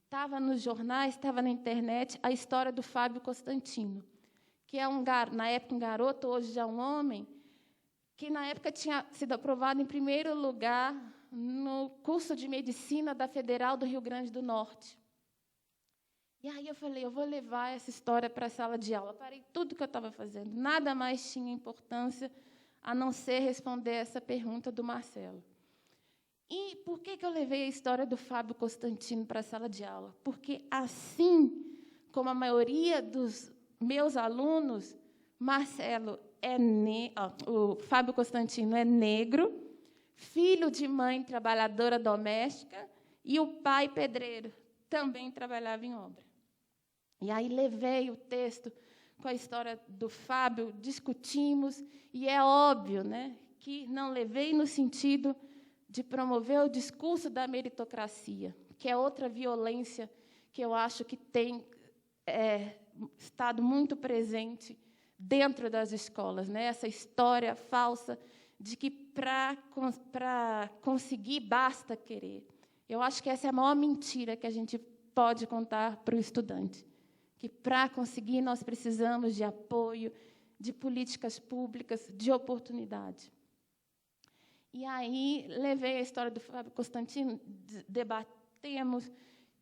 estava nos jornais, estava na internet, a história do Fábio Constantino, que é, na época, um garoto, hoje já um homem, que, na época, tinha sido aprovado em primeiro lugar no curso de medicina da Federal do Rio Grande do Norte. E aí eu falei, eu vou levar essa história para a sala de aula. Parei tudo que eu estava fazendo. Nada mais tinha importância a não ser responder essa pergunta do Marcelo. E por que eu levei a história do Fábio Constantino para a sala de aula? Porque, assim como a maioria dos meus alunos, o Fábio Constantino é negro, filho de mãe trabalhadora doméstica, e o pai pedreiro, também trabalhava em obra. E aí levei o texto com a história do Fábio, discutimos, e é óbvio, né, que não levei no sentido de promover o discurso da meritocracia, que é outra violência que eu acho que tem estado muito presente dentro das escolas, né? Essa história falsa de que para conseguir basta querer. Eu acho que essa é a maior mentira que a gente pode contar para o estudante, que para conseguir nós precisamos de apoio, de políticas públicas, de oportunidade. E aí levei a história do Fábio Constantino, debatemos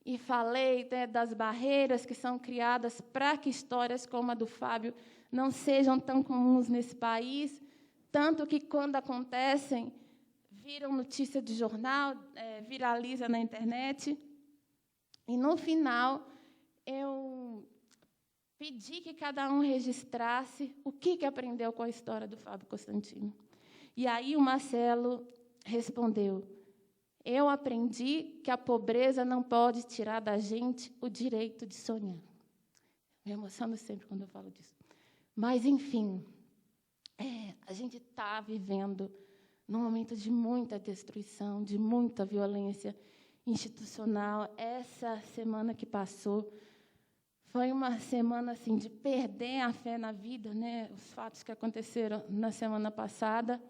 e falei, né, das barreiras que são criadas para que histórias como a do Fábio não sejam tão comuns nesse país, tanto que, quando acontecem, viram notícia de jornal, viraliza na internet. E, no final, eu pedi que cada um registrasse o que aprendeu com a história do Fábio Constantino. E aí o Marcelo respondeu: eu aprendi que a pobreza não pode tirar da gente o direito de sonhar. Me emociono sempre quando eu falo disso. Mas, enfim, a gente está vivendo num momento de muita destruição, de muita violência institucional. Essa semana que passou foi uma semana assim de perder a fé na vida, né? Os fatos que aconteceram na semana passada.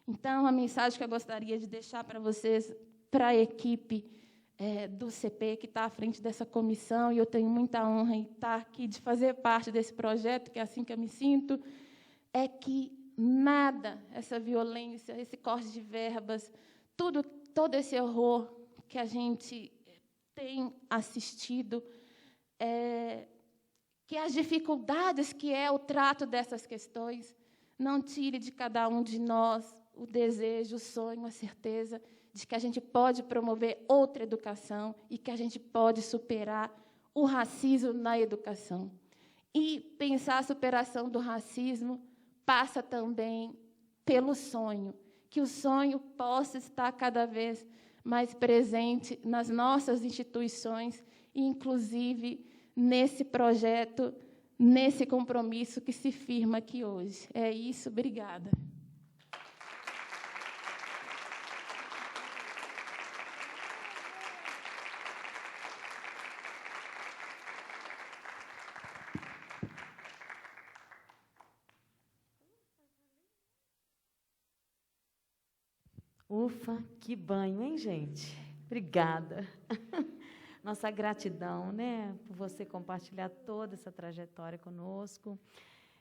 Então, a mensagem que eu gostaria de deixar para vocês, para a equipe do CP, que está à frente dessa comissão, e eu tenho muita honra em estar aqui, de fazer parte desse projeto, que é assim que eu me sinto, é que nada, essa violência, esse corte de verbas, todo esse horror que a gente tem assistido, que as dificuldades que é o trato dessas questões não tire de cada um de nós o desejo, o sonho, a certeza de que a gente pode promover outra educação e que a gente pode superar o racismo na educação. E pensar a superação do racismo passa também pelo sonho, que o sonho possa estar cada vez mais presente nas nossas instituições, e, inclusive, nesse projeto, nesse compromisso que se firma aqui hoje. É isso, obrigada. Ufa, que banho, hein, gente? Obrigada. Nossa gratidão, né, por você compartilhar toda essa trajetória conosco.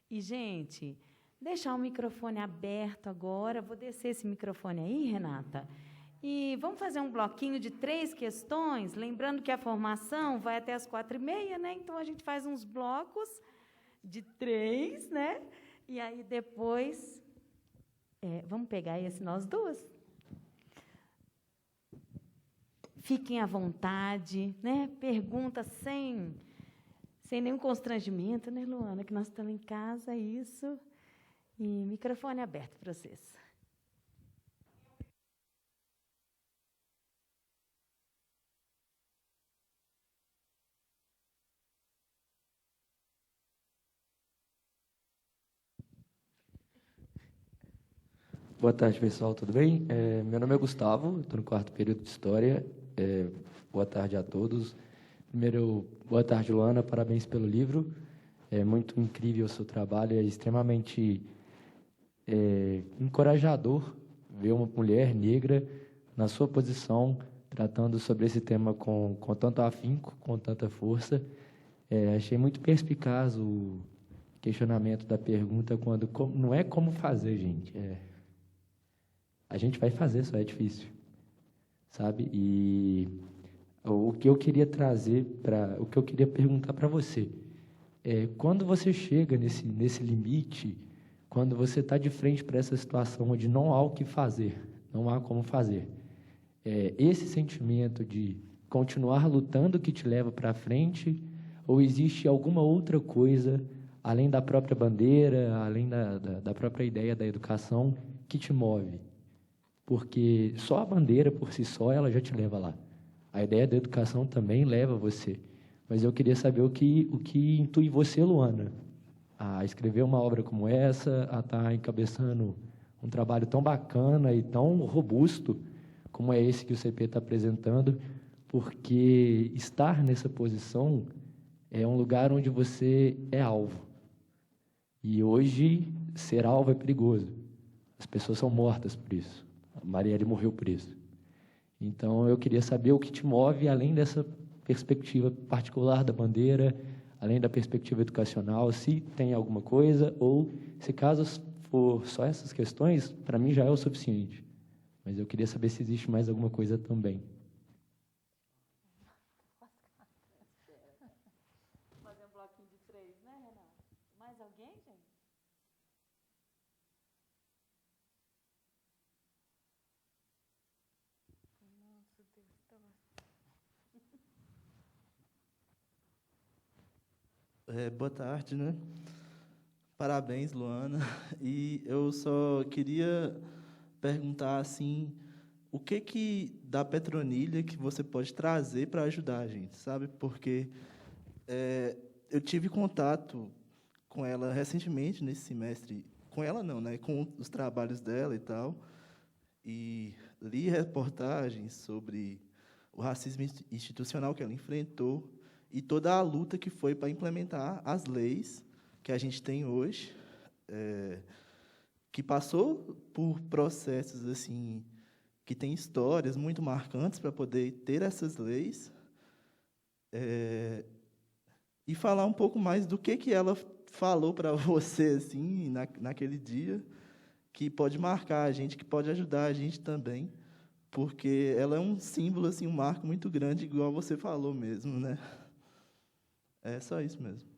E, gente, deixar o microfone aberto agora. Vou descer esse microfone aí, Renata. E vamos fazer um bloquinho de 3 questões, lembrando que a formação vai até as 4h30, né? Então, a gente faz uns blocos de 3, né? E aí, depois, vamos pegar esse nós duas. Fiquem à vontade, né? Pergunta sem nenhum constrangimento, né, Luana? Que nós estamos em casa, isso. E microfone aberto para vocês. Boa tarde, pessoal, tudo bem? Meu nome é Gustavo, estou no 4º período de História. Boa tarde a todos. Primeiro, boa tarde, Luana, parabéns pelo livro. É muito incrível o seu trabalho, é extremamente encorajador ver uma mulher negra na sua posição, tratando sobre esse tema com tanto afinco, com tanta força. Achei muito perspicaz o questionamento da pergunta, não é como fazer, gente, a gente vai fazer, só é difícil, sabe? E o que eu queria o que eu queria perguntar para você quando você chega nesse limite, quando você está de frente para essa situação onde não há o que fazer, não há como fazer, esse sentimento de continuar lutando que te leva para frente, ou existe alguma outra coisa, além da própria bandeira, além da própria ideia da educação, que te move? Porque só a bandeira, por si só, ela já te leva lá. A ideia da educação também leva você. Mas eu queria saber o que intui você, Luana, a escrever uma obra como essa, a estar encabeçando um trabalho tão bacana e tão robusto como é esse que o CP está apresentando. porque estar nessa posição é um lugar onde você é alvo. E hoje, ser alvo é perigoso. As pessoas são mortas por isso. A Marielle morreu por isso. Então, eu queria saber o que te move, além dessa perspectiva particular da bandeira, além da perspectiva educacional, se tem alguma coisa, ou se caso for só essas questões, para mim já é o suficiente. Mas eu queria saber se existe mais alguma coisa também. Fazer um bloquinho de 3, né, Renato? Mais alguém, gente? Nossa, Deus, Boa tarde, né? Parabéns, Luana. E eu só queria perguntar assim, o que da Petronília que você pode trazer para ajudar a gente, sabe? Porque eu tive contato com ela recentemente nesse semestre, com ela não, né? Com os trabalhos dela e tal, e li reportagens sobre o racismo institucional que ela enfrentou e toda a luta que foi para implementar as leis que a gente tem hoje, que passou por processos assim que tem histórias muito marcantes para poder ter essas leis, e falar um pouco mais do que ela falou para você assim naquele dia, que pode marcar a gente, que pode ajudar a gente também, porque ela é um símbolo assim, um marco muito grande, igual você falou mesmo, né? É só isso mesmo.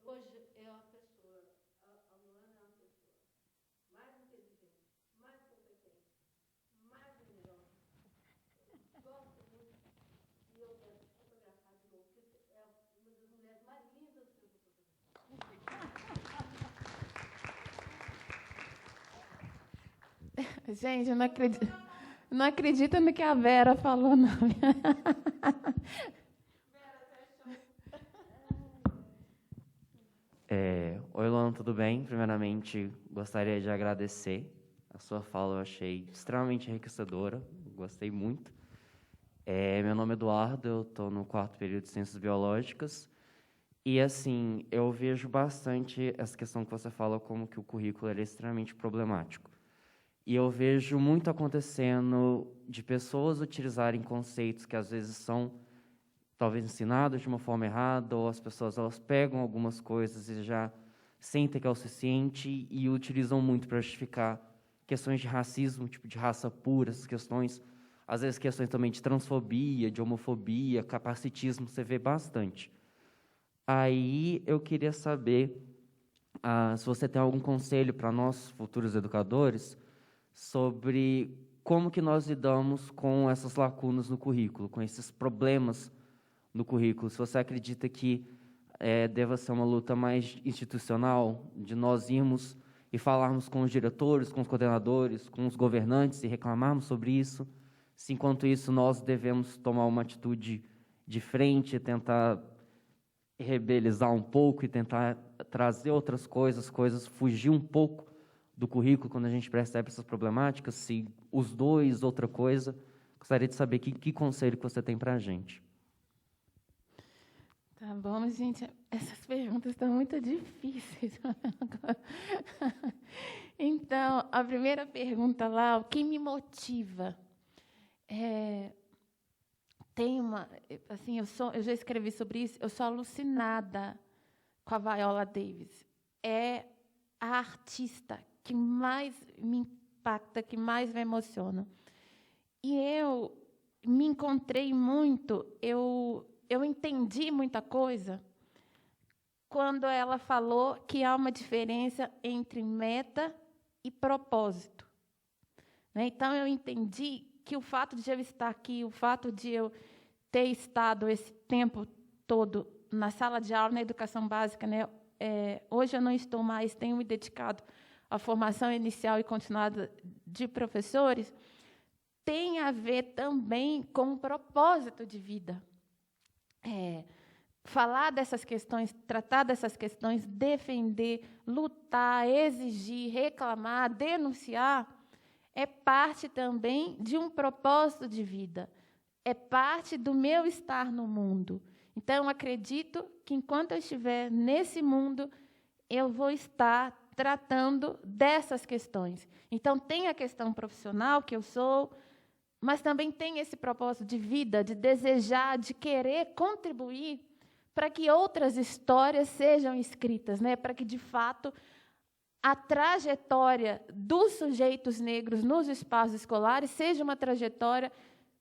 Hoje é uma pessoa, a Luana é uma pessoa mais inteligente, mais competente, mais generosa. Gosto muito e eu quero fotografar de novo, porque é uma das mulheres mais lindas que eu vou fotografar. Gente, eu não acredito no que a Vera falou, não. Oi, Luana, tudo bem? Primeiramente, gostaria de agradecer. A sua fala eu achei extremamente enriquecedora, gostei muito. Meu nome é Eduardo, eu estou no 4º período de Ciências Biológicas. E, assim, eu vejo bastante essa questão que você fala, como que o currículo é extremamente problemático. E eu vejo muito acontecendo de pessoas utilizarem conceitos que, às vezes, são talvez ensinados de uma forma errada, ou as pessoas elas pegam algumas coisas e já sentem que é o suficiente e utilizam muito para justificar questões de racismo, tipo de raça pura, essas questões, às vezes questões também de transfobia, de homofobia, capacitismo, você vê bastante. Aí eu queria saber se você tem algum conselho para nós, futuros educadores, sobre como que nós lidamos com essas lacunas no currículo, com esses problemas no currículo. Se você acredita que deva ser uma luta mais institucional, de nós irmos e falarmos com os diretores, com os coordenadores, com os governantes e reclamarmos sobre isso, se enquanto isso nós devemos tomar uma atitude de frente, tentar rebelizar um pouco e tentar trazer outras coisas, fugir um pouco do currículo quando a gente percebe essas problemáticas, se os dois, outra coisa. Gostaria de saber que conselho que você tem para a gente. Tá bom, gente, essas perguntas estão muito difíceis. Então, a primeira pergunta lá, o que me motiva? Tem uma, assim, eu já escrevi sobre isso, eu sou alucinada com a Viola Davis. É a artista que mais me impacta, que mais me emociona. E eu me encontrei muito, eu entendi muita coisa quando ela falou que há uma diferença entre meta e propósito. Né? Então, eu entendi que o fato de eu estar aqui, o fato de eu ter estado esse tempo todo na sala de aula, na educação básica, né? Hoje eu não estou mais, tenho me dedicado à formação inicial e continuada de professores, tem a ver também com um propósito de vida. Falar dessas questões, tratar dessas questões, defender, lutar, exigir, reclamar, denunciar, é parte também de um propósito de vida. É parte do meu estar no mundo. Então, eu acredito que, enquanto eu estiver nesse mundo, eu vou estar tratando dessas questões. Então, tem a questão profissional, que eu sou, mas também tem esse propósito de vida, de desejar, de querer contribuir para que outras histórias sejam escritas, né? Para que, de fato, a trajetória dos sujeitos negros nos espaços escolares seja uma trajetória,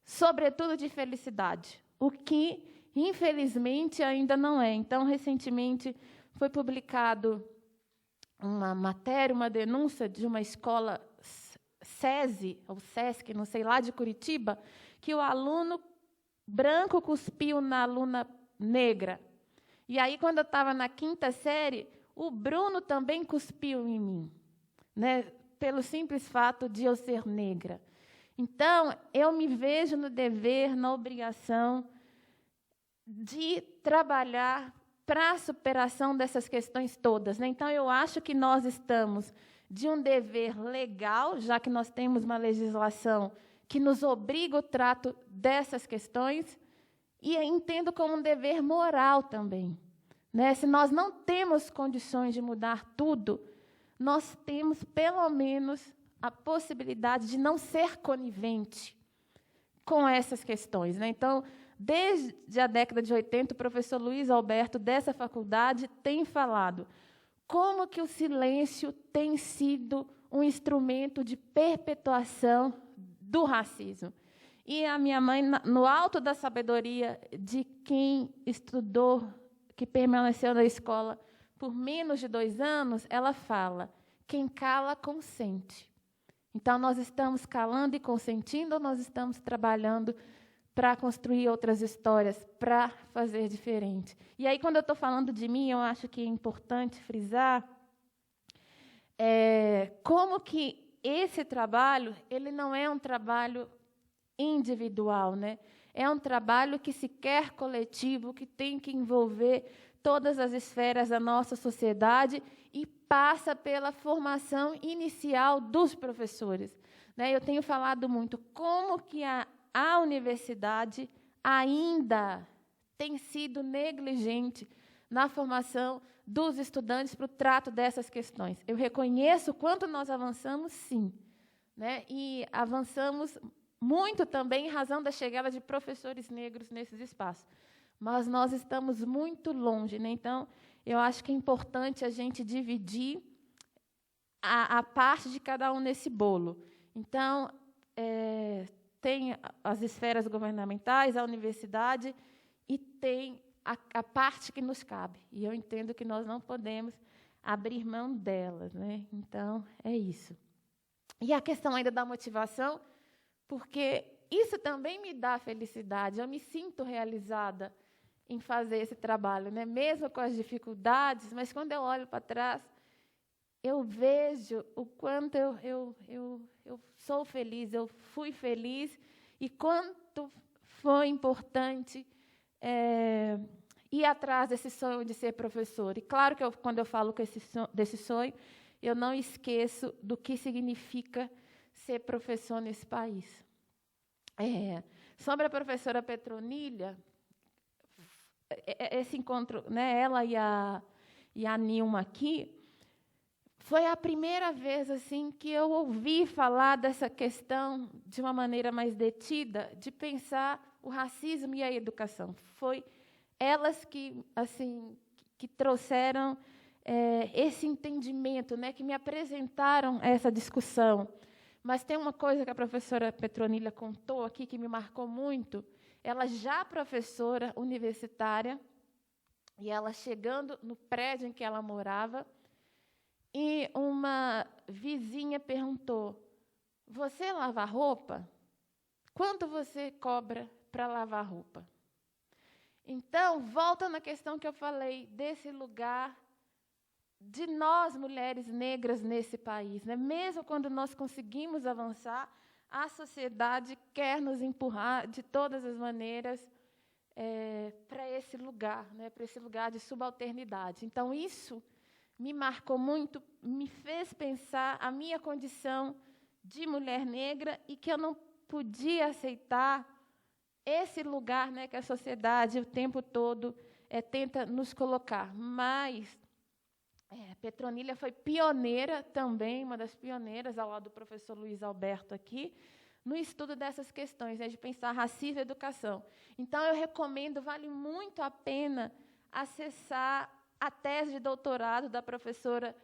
sobretudo, de felicidade, o que, infelizmente, ainda não é. Então, recentemente, foi publicado uma matéria, uma denúncia de uma escola SESI, ou SESC, não sei, lá de Curitiba, que o aluno branco cuspiu na aluna negra. E aí, quando eu estava na 5ª série, o Bruno também cuspiu em mim, né, pelo simples fato de eu ser negra. Então, eu me vejo no dever, na obrigação de trabalhar para a superação dessas questões todas, né? Então, eu acho que nós estamos de um dever legal, já que nós temos uma legislação que nos obriga o trato dessas questões, e entendo como um dever moral também, né? Se nós não temos condições de mudar tudo, nós temos, pelo menos, a possibilidade de não ser conivente com essas questões, né? Então, desde a década de 80, o professor Luiz Alberto, dessa faculdade, tem falado como que o silêncio tem sido um instrumento de perpetuação do racismo. E a minha mãe, no alto da sabedoria de quem estudou, que permaneceu na escola por menos de 2 anos, ela fala: quem cala, consente. Então, nós estamos calando e consentindo, ou nós estamos trabalhando para construir outras histórias, para fazer diferente? E aí, quando eu estou falando de mim, eu acho que é importante frisar como que esse trabalho, ele não é um trabalho individual, né? É um trabalho que se quer coletivo, que tem que envolver todas as esferas da nossa sociedade e passa pela formação inicial dos professores, né? Eu tenho falado muito como que a universidade ainda tem sido negligente na formação dos estudantes para o trato dessas questões. Eu reconheço quanto nós avançamos, sim, né? E avançamos muito também em razão da chegada de professores negros nesses espaços. Mas nós estamos muito longe, né? Então, eu acho que é importante a gente dividir a parte de cada um nesse bolo. Então, tem as esferas governamentais, a universidade, e tem a parte que nos cabe. E eu entendo que nós não podemos abrir mão delas, né? Então, é isso. E a questão ainda da motivação, porque isso também me dá felicidade, eu me sinto realizada em fazer esse trabalho, né? Mesmo com as dificuldades, mas quando eu olho para trás, eu vejo o quanto eu sou feliz, eu fui feliz, e quanto foi importante ir atrás desse sonho de ser professor. E claro que quando eu falo desse sonho, eu não esqueço do que significa ser professor nesse país. Sobre a professora Petronília, esse encontro, né, ela e a Nilma aqui, foi a primeira vez assim que eu ouvi falar dessa questão de uma maneira mais detida, de pensar o racismo e a educação. Foi elas que, assim, que trouxeram esse entendimento, né, que me apresentaram essa discussão. Mas tem uma coisa que a professora Petronília contou aqui que me marcou muito. Ela já professora universitária, e ela chegando no prédio em que ela morava, e uma vizinha perguntou: você lava roupa? Quanto você cobra para lavar roupa? Então, volta na questão que eu falei, desse lugar de nós, mulheres negras, nesse país, né? Mesmo quando nós conseguimos avançar, a sociedade quer nos empurrar de todas as maneiras para esse lugar, né, para esse lugar de subalternidade. Então, isso me marcou muito, me fez pensar a minha condição de mulher negra e que eu não podia aceitar esse lugar, né, que a sociedade o tempo todo tenta nos colocar. Mas Petronília foi pioneira também, uma das pioneiras, ao lado do professor Luiz Alberto aqui, no estudo dessas questões, né, de pensar racismo e educação. Então, eu recomendo, vale muito a pena acessar a tese de doutorado da professora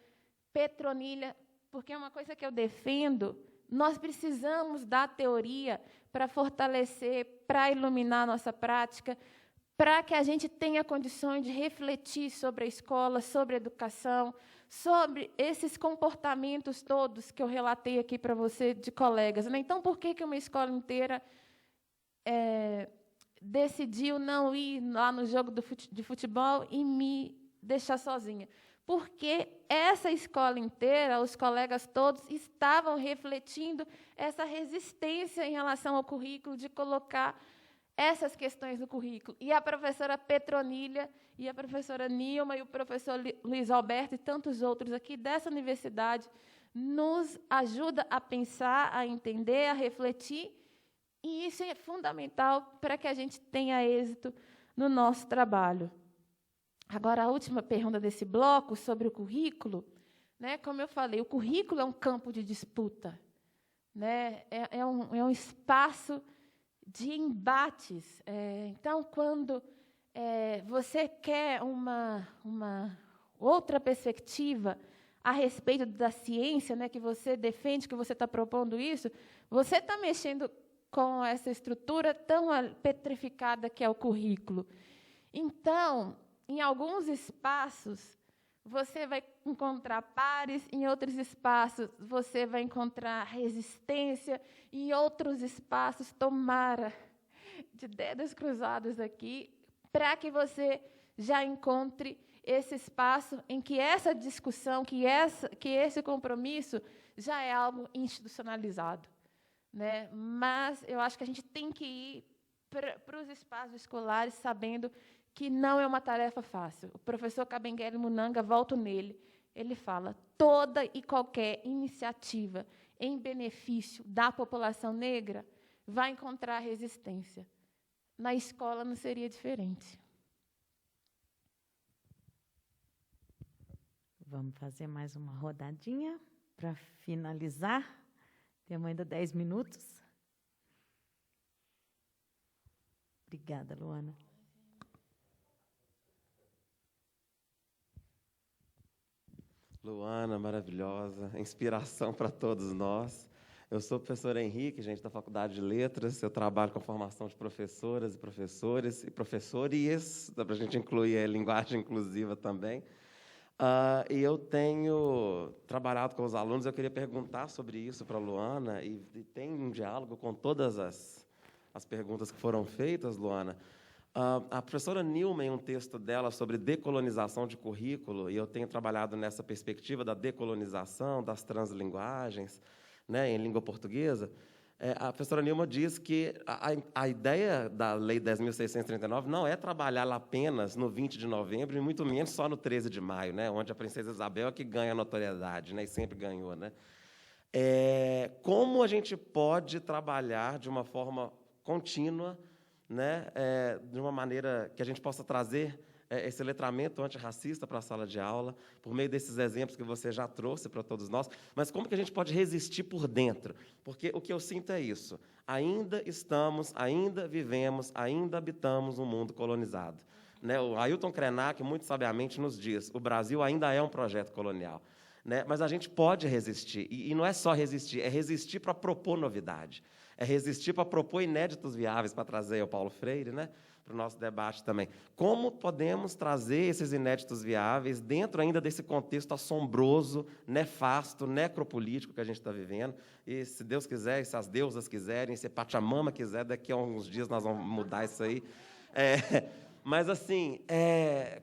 Petronília, porque é uma coisa que eu defendo. Nós precisamos da teoria para fortalecer, para iluminar a nossa prática, para que a gente tenha condições de refletir sobre a escola, sobre a educação, sobre esses comportamentos todos que eu relatei aqui para você de colegas, né? Então, por que uma escola inteira decidiu não ir lá no jogo de futebol e me deixar sozinha? Porque essa escola inteira, os colegas todos, estavam refletindo essa resistência em relação ao currículo, de colocar essas questões no currículo. E a professora Petronília, e a professora Nilma, e o professor Luiz Alberto, e tantos outros aqui dessa universidade, nos ajuda a pensar, a entender, a refletir, e isso é fundamental para que a gente tenha êxito no nosso trabalho. Agora, a última pergunta desse bloco, sobre o currículo, né, como eu falei, o currículo é um campo de disputa, né, é um espaço de embates. Então, quando você quer uma outra perspectiva a respeito da ciência, né, que você defende, que você está propondo isso, você está mexendo com essa estrutura tão petrificada que é o currículo. Então, em alguns espaços, você vai encontrar pares, em outros espaços, você vai encontrar resistência, em outros espaços, tomara, de dedos cruzados aqui, para que você já encontre esse espaço em que essa discussão, que esse compromisso já é algo institucionalizado, né? Mas eu acho que a gente tem que ir para os espaços escolares sabendo que não é uma tarefa fácil. O professor Kabengele Munanga, volto nele, ele fala: toda e qualquer iniciativa em benefício da população negra vai encontrar resistência. Na escola não seria diferente. Vamos fazer mais uma rodadinha para finalizar. Temos ainda 10 minutos. Obrigada, Luana. Luana, maravilhosa, inspiração para todos nós. Eu sou o professor Henrique, gente, da Faculdade de Letras. Eu trabalho com a formação de professoras e professores e professores, dá para a gente incluir a linguagem inclusiva também. E eu tenho trabalhado com os alunos. Eu queria perguntar sobre isso para a Luana, e tem um diálogo com todas as perguntas que foram feitas, Luana. A professora Nilma, em um texto dela sobre decolonização de currículo, e eu tenho trabalhado nessa perspectiva da decolonização, das translinguagens, né, em língua portuguesa, a professora Nilma diz que a ideia da Lei 10.639 não é trabalhá-la apenas no 20 de novembro, e muito menos só no 13 de maio, né, onde a princesa Isabel é que ganha notoriedade, né, e sempre ganhou. Né? Como a gente pode trabalhar de uma forma contínua, né, de uma maneira que a gente possa trazer esse letramento antirracista para a sala de aula, por meio desses exemplos que você já trouxe para todos nós, mas como que a gente pode resistir por dentro? Porque o que eu sinto é isso: ainda estamos, ainda vivemos, ainda habitamos um mundo colonizado. Né? O Ailton Krenak, muito sabiamente, nos diz: o Brasil ainda é um projeto colonial. Né? Mas a gente pode resistir, e não é só resistir, é resistir para propor novidade. É resistir para propor inéditos viáveis, para trazer o Paulo Freire, né, para o nosso debate também. Como podemos trazer esses inéditos viáveis dentro ainda desse contexto assombroso, nefasto, necropolítico que a gente está vivendo? E, se Deus quiser, e se as deusas quiserem, se Pachamama quiser, daqui a alguns dias nós vamos mudar isso aí. Mas, assim,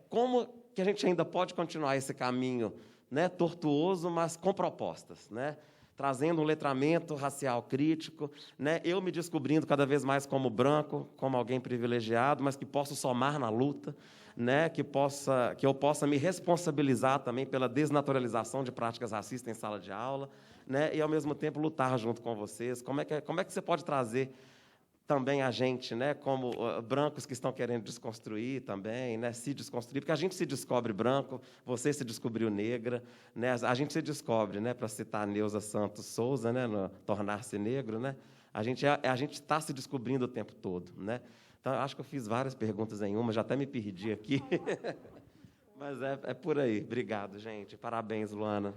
como que a gente ainda pode continuar esse caminho, né, tortuoso, mas com propostas, né? trazendo um letramento racial crítico, né? Eu me descobrindo cada vez mais como branco, como alguém privilegiado, mas que posso somar na luta, né? Que eu possa me responsabilizar também pela desnaturalização de práticas racistas em sala de aula, né? E, ao mesmo tempo, lutar junto com vocês. Como é que você pode trazer também a gente, né, como brancos que estão querendo desconstruir também, né, se desconstruir, porque a gente se descobre branco, você se descobriu negra, né, a gente se descobre, né, para citar a Neuza Santos Souza, né, no Tornar-se Negro, né, a gente está se descobrindo o tempo todo, né. Então, acho que eu fiz várias perguntas em uma, já até me perdi aqui, mas é por aí. Obrigado, gente. Parabéns, Luana.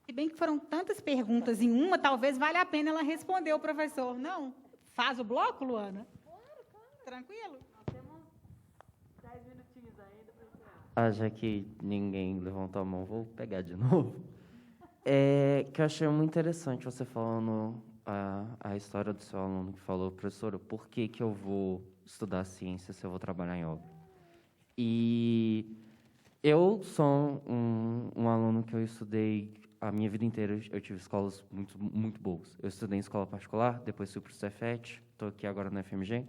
Se bem que foram tantas perguntas em uma, talvez valha a pena ela responder o professor. Não? Faz o bloco, Luana? Claro. Tranquilo? Nós temos 10 minutinhos ainda, professor. Já que ninguém levantou a mão, vou pegar de novo. Que eu achei muito interessante você falando a história do seu aluno que falou, professora, por que eu vou estudar ciência se eu vou trabalhar em obra? E eu sou um aluno que eu estudei a minha vida inteira, eu tive escolas muito, muito boas. Eu estudei em escola particular, depois fui para o Cefet, estou aqui agora no FMG.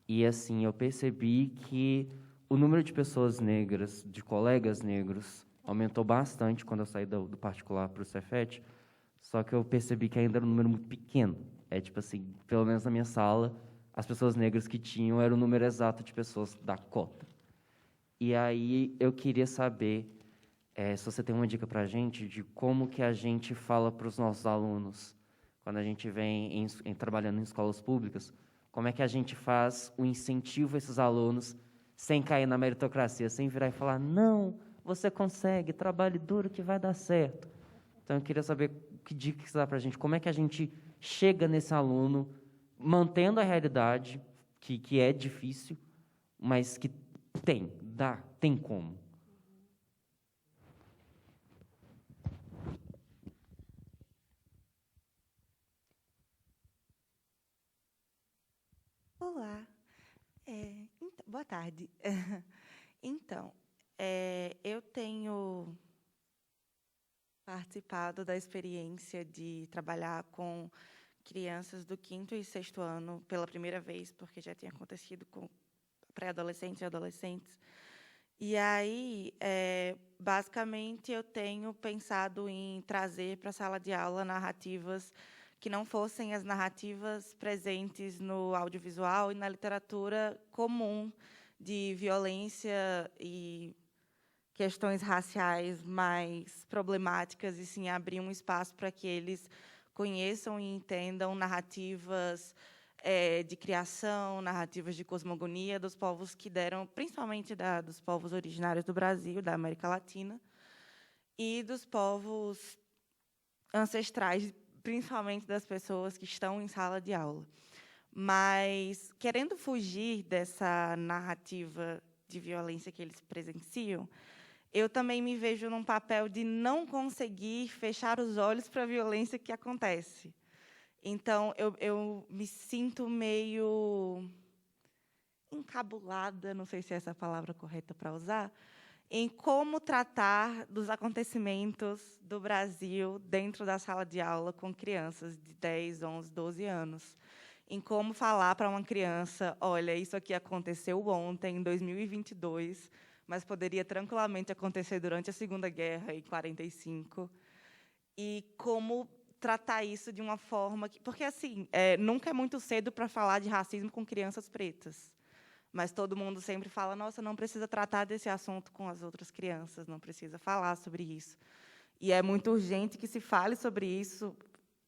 E, assim, eu percebi que o número de pessoas negras, de colegas negros, aumentou bastante quando eu saí do particular para o Cefet, só que eu percebi que ainda era um número muito pequeno. Tipo assim, pelo menos na minha sala, as pessoas negras que tinham era o número exato de pessoas da cota. E aí eu queria saber se você tem uma dica para a gente de como que a gente fala para os nossos alunos, quando a gente vem trabalhando em escolas públicas, como é que a gente faz o incentivo a esses alunos sem cair na meritocracia, sem virar e falar, não, você consegue, trabalhe duro que vai dar certo. Então, eu queria saber que dica que você dá para a gente, como é que a gente chega nesse aluno, mantendo a realidade, que é difícil, mas que tem como. Olá, boa tarde. Então, eu tenho participado da experiência de trabalhar com crianças do 5º e 6º ano pela primeira vez, porque já tinha acontecido com pré-adolescentes e adolescentes. E aí, basicamente, eu tenho pensado em trazer para a sala de aula narrativas que não fossem as narrativas presentes no audiovisual e na literatura comum de violência e questões raciais mais problemáticas, e sim abrir um espaço para que eles conheçam e entendam narrativas de criação, narrativas de cosmogonia dos povos que deram, principalmente dos povos originários do Brasil, da América Latina, e dos povos ancestrais, principalmente das pessoas que estão em sala de aula. Mas, querendo fugir dessa narrativa de violência que eles presenciam, eu também me vejo num papel de não conseguir fechar os olhos para a violência que acontece. Então, eu me sinto meio encabulada, não sei se é essa a palavra correta para usar, em como tratar dos acontecimentos do Brasil dentro da sala de aula com crianças de 10, 11, 12 anos. Em como falar para uma criança, olha, isso aqui aconteceu ontem, em 2022, mas poderia tranquilamente acontecer durante a Segunda Guerra, em 45, e como tratar isso de uma forma que... Porque, assim, nunca é muito cedo para falar de racismo com crianças pretas. Mas todo mundo sempre fala, nossa, não precisa tratar desse assunto com as outras crianças, não precisa falar sobre isso. E é muito urgente que se fale sobre isso,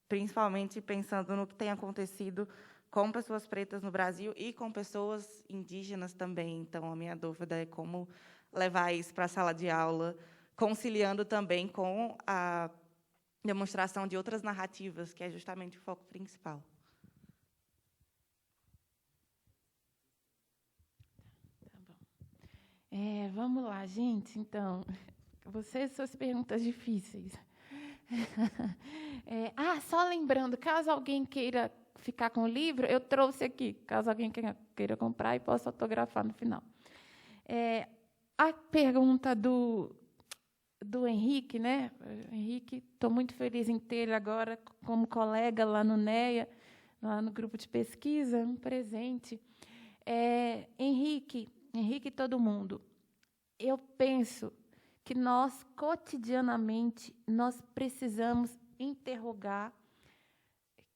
principalmente pensando no que tem acontecido com pessoas pretas no Brasil e com pessoas indígenas também. Então, a minha dúvida é como levar isso para a sala de aula, conciliando também com a demonstração de outras narrativas, que é justamente o foco principal. Vamos lá, gente. Então, suas perguntas difíceis. Só lembrando, caso alguém queira ficar com o livro, eu trouxe aqui, caso alguém queira comprar e possa autografar no final. A pergunta do Henrique, né? Henrique, estou muito feliz em ter ele agora como colega lá no NEA, lá no grupo de pesquisa, um presente. Henrique e todo mundo, eu penso que nós, cotidianamente, nós precisamos interrogar,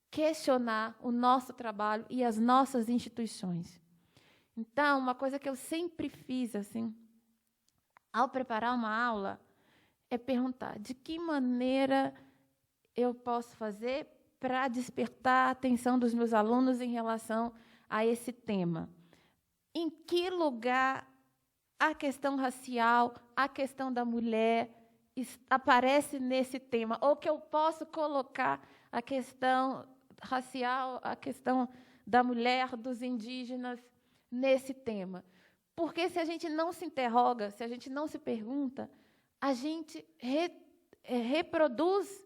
questionar o nosso trabalho e as nossas instituições. Então, uma coisa que eu sempre fiz, assim, ao preparar uma aula, é perguntar de que maneira eu posso fazer para despertar a atenção dos meus alunos em relação a esse tema. Em que lugar a questão racial, a questão da mulher aparece nesse tema? Ou que eu posso colocar a questão racial, a questão da mulher, dos indígenas, nesse tema? Porque se a gente não se interroga, se a gente não se pergunta, a gente reproduz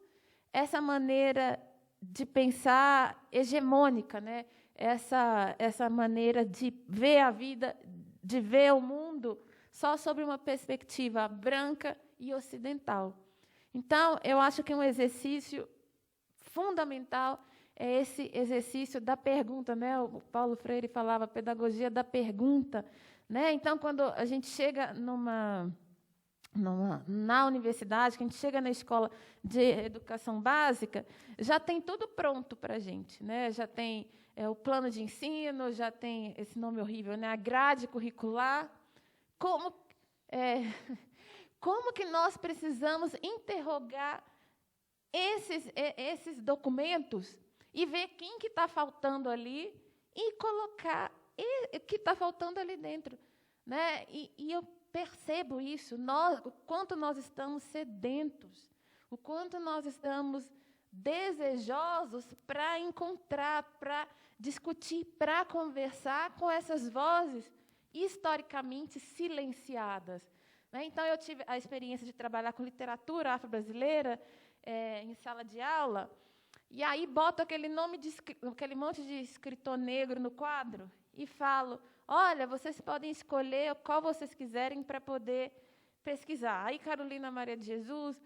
essa maneira de pensar hegemônica, né? Essa maneira de ver a vida, de ver o mundo só sobre uma perspectiva branca e ocidental. Então, eu acho que um exercício fundamental é esse exercício da pergunta, né? O Paulo Freire falava pedagogia da pergunta, né? Então, quando a gente chega na universidade, que a gente chega na escola de educação básica, já tem tudo pronto para a gente, né? Já tem o plano de ensino, já tem esse nome horrível, né? A grade curricular. Como que nós precisamos interrogar esses documentos e ver quem que está faltando ali e colocar o que está faltando ali dentro, né? E eu percebo isso, o quanto nós estamos sedentos, o quanto nós estamos desejosos para encontrar, para discutir, para conversar com essas vozes historicamente silenciadas, né? Então, eu tive a experiência de trabalhar com literatura afro-brasileira em sala de aula, e aí boto aquele monte de escritor negro no quadro e falo: olha, vocês podem escolher qual vocês quiserem para poder pesquisar. Aí, Carolina Maria de Jesus,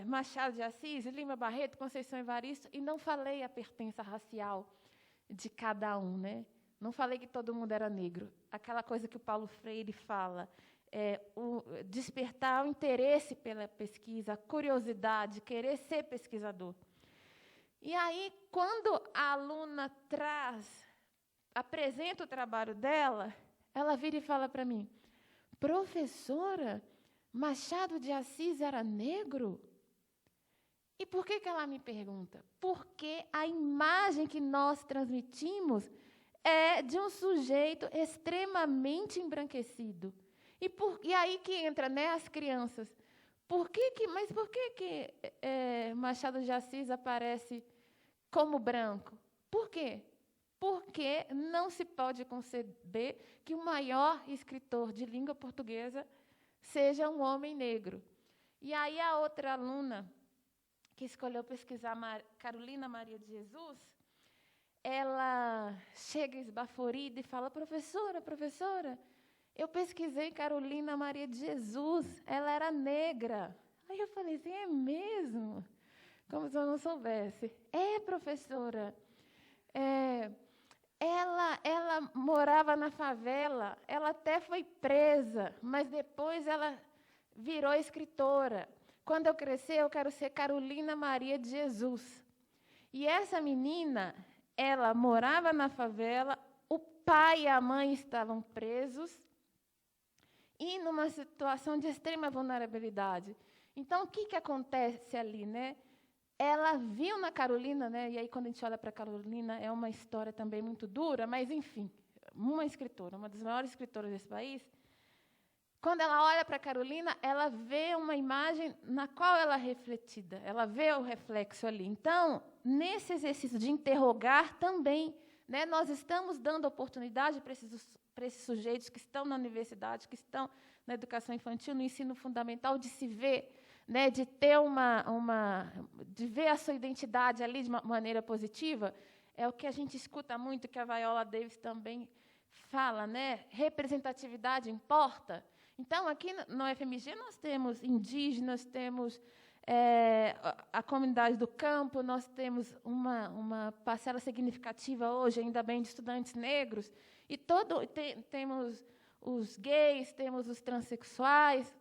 Machado de Assis, Lima Barreto, Conceição Evaristo, e não falei a pertença racial de cada um, né? Não falei que todo mundo era negro. Aquela coisa que o Paulo Freire fala, despertar o interesse pela pesquisa, a curiosidade, querer ser pesquisador. E aí, quando a aluna apresenta o trabalho dela, ela vira e fala para mim: professora, Machado de Assis era negro? E por que ela me pergunta? Porque a imagem que nós transmitimos é de um sujeito extremamente embranquecido. E aí que entra, né, as crianças. Mas por que Machado de Assis aparece como branco? Por quê? Porque não se pode conceber que o maior escritor de língua portuguesa seja um homem negro. E aí a outra aluna, que escolheu pesquisar Carolina Maria de Jesus, ela chega esbaforida e fala: professora, eu pesquisei Carolina Maria de Jesus, ela era negra. Aí eu falei assim: é mesmo? Como se eu não soubesse. Professora, ela morava na favela, ela até foi presa, mas depois ela virou escritora. Quando eu crescer, eu quero ser Carolina Maria de Jesus. E essa menina, ela morava na favela, o pai e a mãe estavam presos e numa situação de extrema vulnerabilidade. Então, o que acontece ali, né? Ela viu na Carolina, né? E aí, quando a gente olha para a Carolina, é uma história também muito dura, mas, enfim, uma escritora, uma das maiores escritoras desse país. Quando ela olha para a Carolina, ela vê uma imagem na qual ela é refletida, ela vê o reflexo ali. Então, nesse exercício de interrogar também, né, nós estamos dando oportunidade para esses sujeitos que estão na universidade, que estão na educação infantil, no ensino fundamental, de se ver, né, de ter de ver a sua identidade ali de uma maneira positiva. É o que a gente escuta muito, que a Viola Davis também fala, né, representatividade importa. Então, aqui no FMG, nós temos indígenas, temos a comunidade do campo, nós temos uma parcela significativa hoje, ainda bem, de estudantes negros, e temos os gays, temos os transexuais,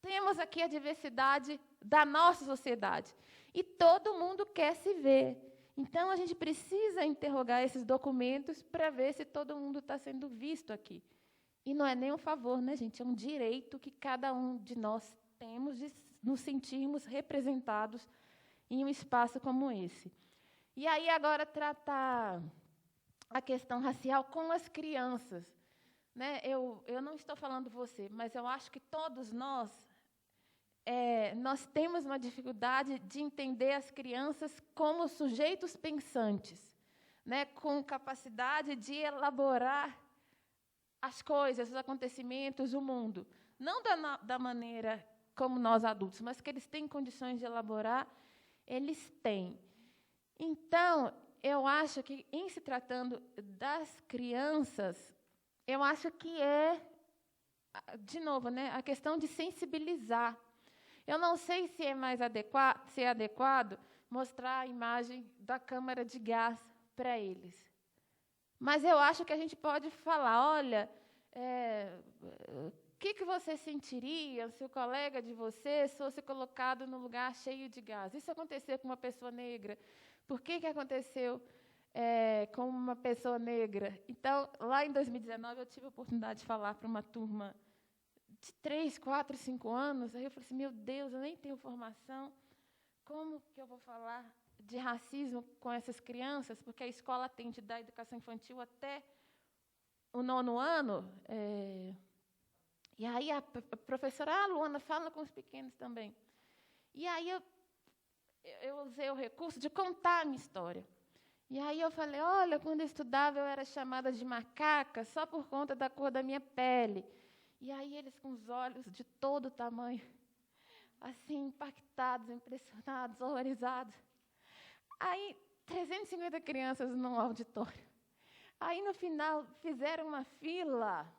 temos aqui a diversidade da nossa sociedade. E todo mundo quer se ver. Então, a gente precisa interrogar esses documentos para ver se todo mundo está sendo visto aqui. E não é nem um favor, né, gente? É um direito que cada um de nós temos de nos sentirmos representados em um espaço como esse. E aí, agora, tratar a questão racial com as crianças. Né? Eu não estou falando você, mas eu acho que todos nós temos uma dificuldade de entender as crianças como sujeitos pensantes, né? Com capacidade de elaborar as coisas, os acontecimentos, o mundo. Não da maneira como nós adultos, mas que eles têm condições de elaborar, eles têm. Então, eu acho que, em se tratando das crianças, eu acho que de novo, né, a questão de sensibilizar. Eu não sei se é adequado mostrar a imagem da câmara de gás para eles. Mas eu acho que a gente pode falar, olha, o que você sentiria se o colega de você fosse colocado no lugar cheio de gás? Isso aconteceu com uma pessoa negra. Por que aconteceu com uma pessoa negra? Então, lá em 2019, eu tive a oportunidade de falar para uma turma de 3, 4, 5 anos. Aí eu falei assim, meu Deus, eu nem tenho formação. Como que eu vou falar de racismo com essas crianças? Porque a escola atende da educação infantil até o 9º ano. E aí a professora, Luana, fala com os pequenos também. E aí eu usei o recurso de contar a minha história. E aí eu falei, olha, quando eu estudava, eu era chamada de macaca só por conta da cor da minha pele. E aí eles com os olhos de todo tamanho, assim, impactados, impressionados, horrorizados. Aí, 350 crianças num auditório. Aí, no final, fizeram uma fila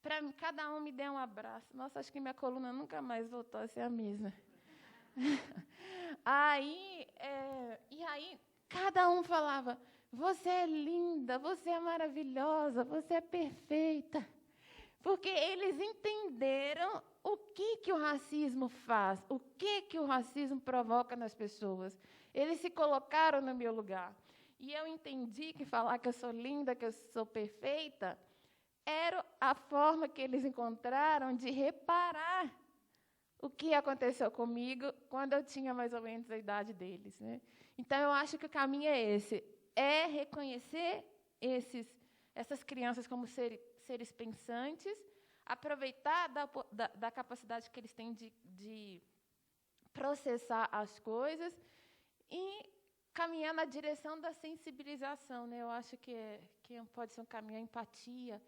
para cada um me der um abraço. Nossa, acho que minha coluna nunca mais voltou a ser a mesma. E aí, cada um falava, você é linda, você é maravilhosa, você é perfeita. Porque eles entenderam o que o racismo faz, o que o racismo provoca nas pessoas. Eles se colocaram no meu lugar. E eu entendi que falar que eu sou linda, que eu sou perfeita, era a forma que eles encontraram de reparar o que aconteceu comigo quando eu tinha mais ou menos a idade deles. Né? Então, eu acho que o caminho é esse, é reconhecer essas crianças como seres pensantes, aproveitar da capacidade que eles têm de processar as coisas e caminhar na direção da sensibilização. Né? Eu acho que pode ser um caminho a empatia,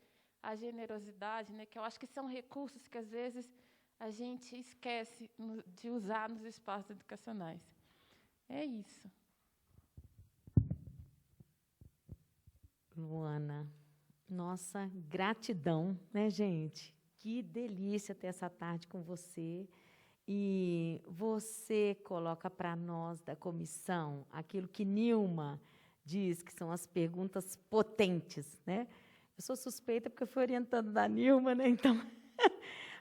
a generosidade, né? Que eu acho que são recursos que, às vezes, a gente esquece de usar nos espaços educacionais. É isso. Luana, nossa gratidão, né, gente? Que delícia ter essa tarde com você. E você coloca para nós da comissão aquilo que Nilma diz que são as perguntas potentes, né? Eu sou suspeita porque eu fui orientando da Nilma, né? Então,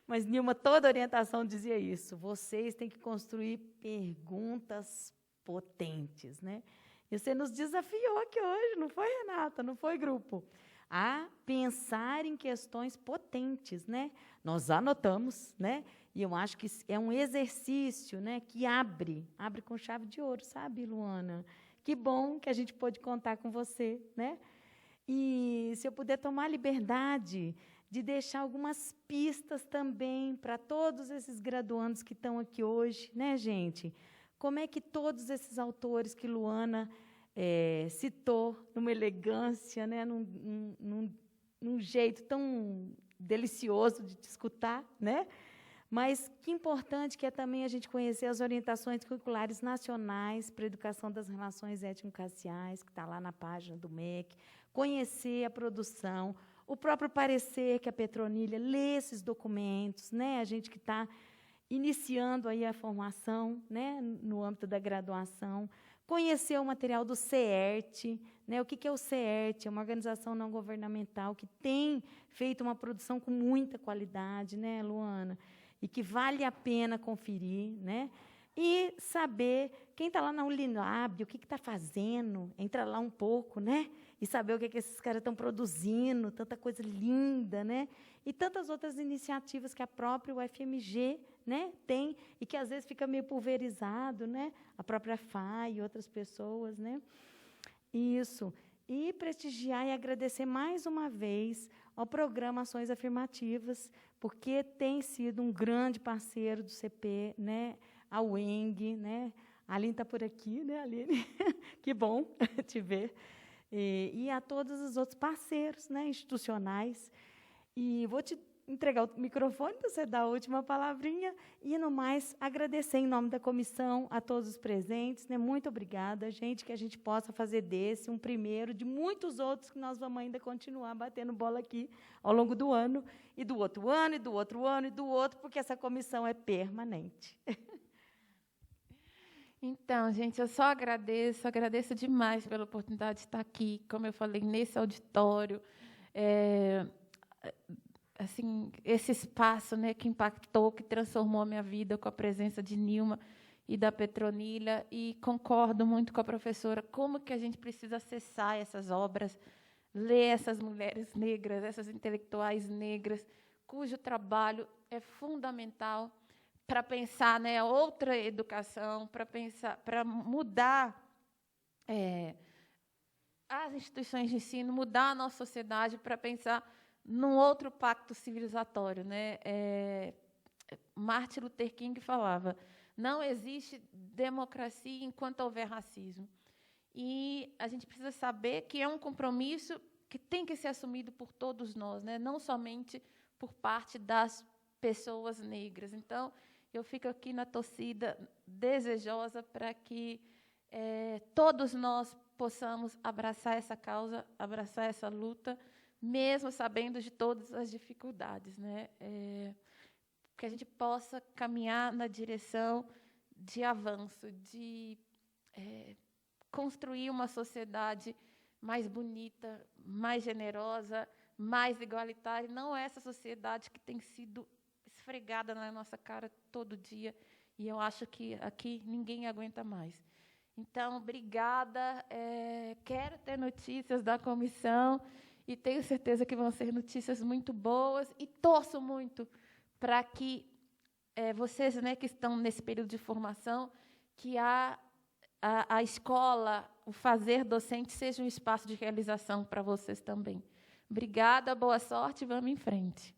mas Nilma, toda orientação dizia isso. Vocês têm que construir perguntas potentes, né? E você nos desafiou aqui hoje, não foi, Renata? Não foi, grupo? A pensar em questões potentes, né? Nós anotamos, né? E eu acho que é um exercício, né, que abre com chave de ouro, sabe, Luana? Que bom que a gente pôde contar com você, né? E se eu puder tomar a liberdade de deixar algumas pistas também para todos esses graduandos que estão aqui hoje, né, gente? Como é que todos esses autores que Luana citou, numa elegância, né, num jeito tão delicioso de te escutar, né? Mas que importante que é também a gente conhecer as orientações curriculares nacionais para a educação das relações étnico-raciais, que está lá na página do MEC, conhecer a produção, o próprio parecer que a Petronília lê esses documentos, né? A gente que está iniciando aí a formação, né, no âmbito da graduação, conhecer o material do CEERT, né? O que é o CEERT? É uma organização não governamental que tem feito uma produção com muita qualidade, né, Luana? E que vale a pena conferir, né? E saber quem está lá na Unilab, o que está fazendo, entra lá um pouco, né? E saber o que esses caras estão produzindo, tanta coisa linda, né? E tantas outras iniciativas que a própria UFMG, né, tem, e que às vezes fica meio pulverizado, né? A própria FAI e outras pessoas, né? Isso. E prestigiar e agradecer mais uma vez ao programa Ações Afirmativas, porque tem sido um grande parceiro do CP, né? A UENG, né? A Aline está por aqui, né, Aline? Que bom te ver. E a todos os outros parceiros, né, institucionais. E vou te entregar o microfone para você dar a última palavrinha. E, no mais, agradecer em nome da comissão a todos os presentes. Né? Muito obrigada, gente, que a gente possa fazer desse um primeiro de muitos outros que nós vamos ainda continuar batendo bola aqui ao longo do ano, e do outro ano, e do outro ano, e do outro, porque essa comissão é permanente. Então, gente, eu só agradeço demais pela oportunidade de estar aqui, como eu falei, nesse auditório. Assim, esse espaço, né, que impactou, que transformou a minha vida com a presença de Nilma e da Petronilha, e concordo muito com a professora, como que a gente precisa acessar essas obras, ler essas mulheres negras, essas intelectuais negras, cujo trabalho é fundamental para pensar, né, outra educação, para mudar as instituições de ensino, mudar a nossa sociedade, para pensar num outro pacto civilizatório, né? Martin Luther King falava: não existe democracia enquanto houver racismo. E a gente precisa saber que é um compromisso que tem que ser assumido por todos nós, né? Não somente por parte das pessoas negras. Então, eu fico aqui na torcida, desejosa para que todos nós possamos abraçar essa causa, abraçar essa luta, mesmo sabendo de todas as dificuldades, né? Que a gente possa caminhar na direção de avanço, de construir uma sociedade mais bonita, mais generosa, mais igualitária. Não é essa sociedade que tem sido esfregada na nossa cara todo dia, e eu acho que aqui ninguém aguenta mais. Então, obrigada. Quero ter notícias da comissão, e tenho certeza que vão ser notícias muito boas, e torço muito para que vocês, né, que estão nesse período de formação, que a escola, o fazer docente, seja um espaço de realização para vocês também. Obrigada, boa sorte, vamos em frente.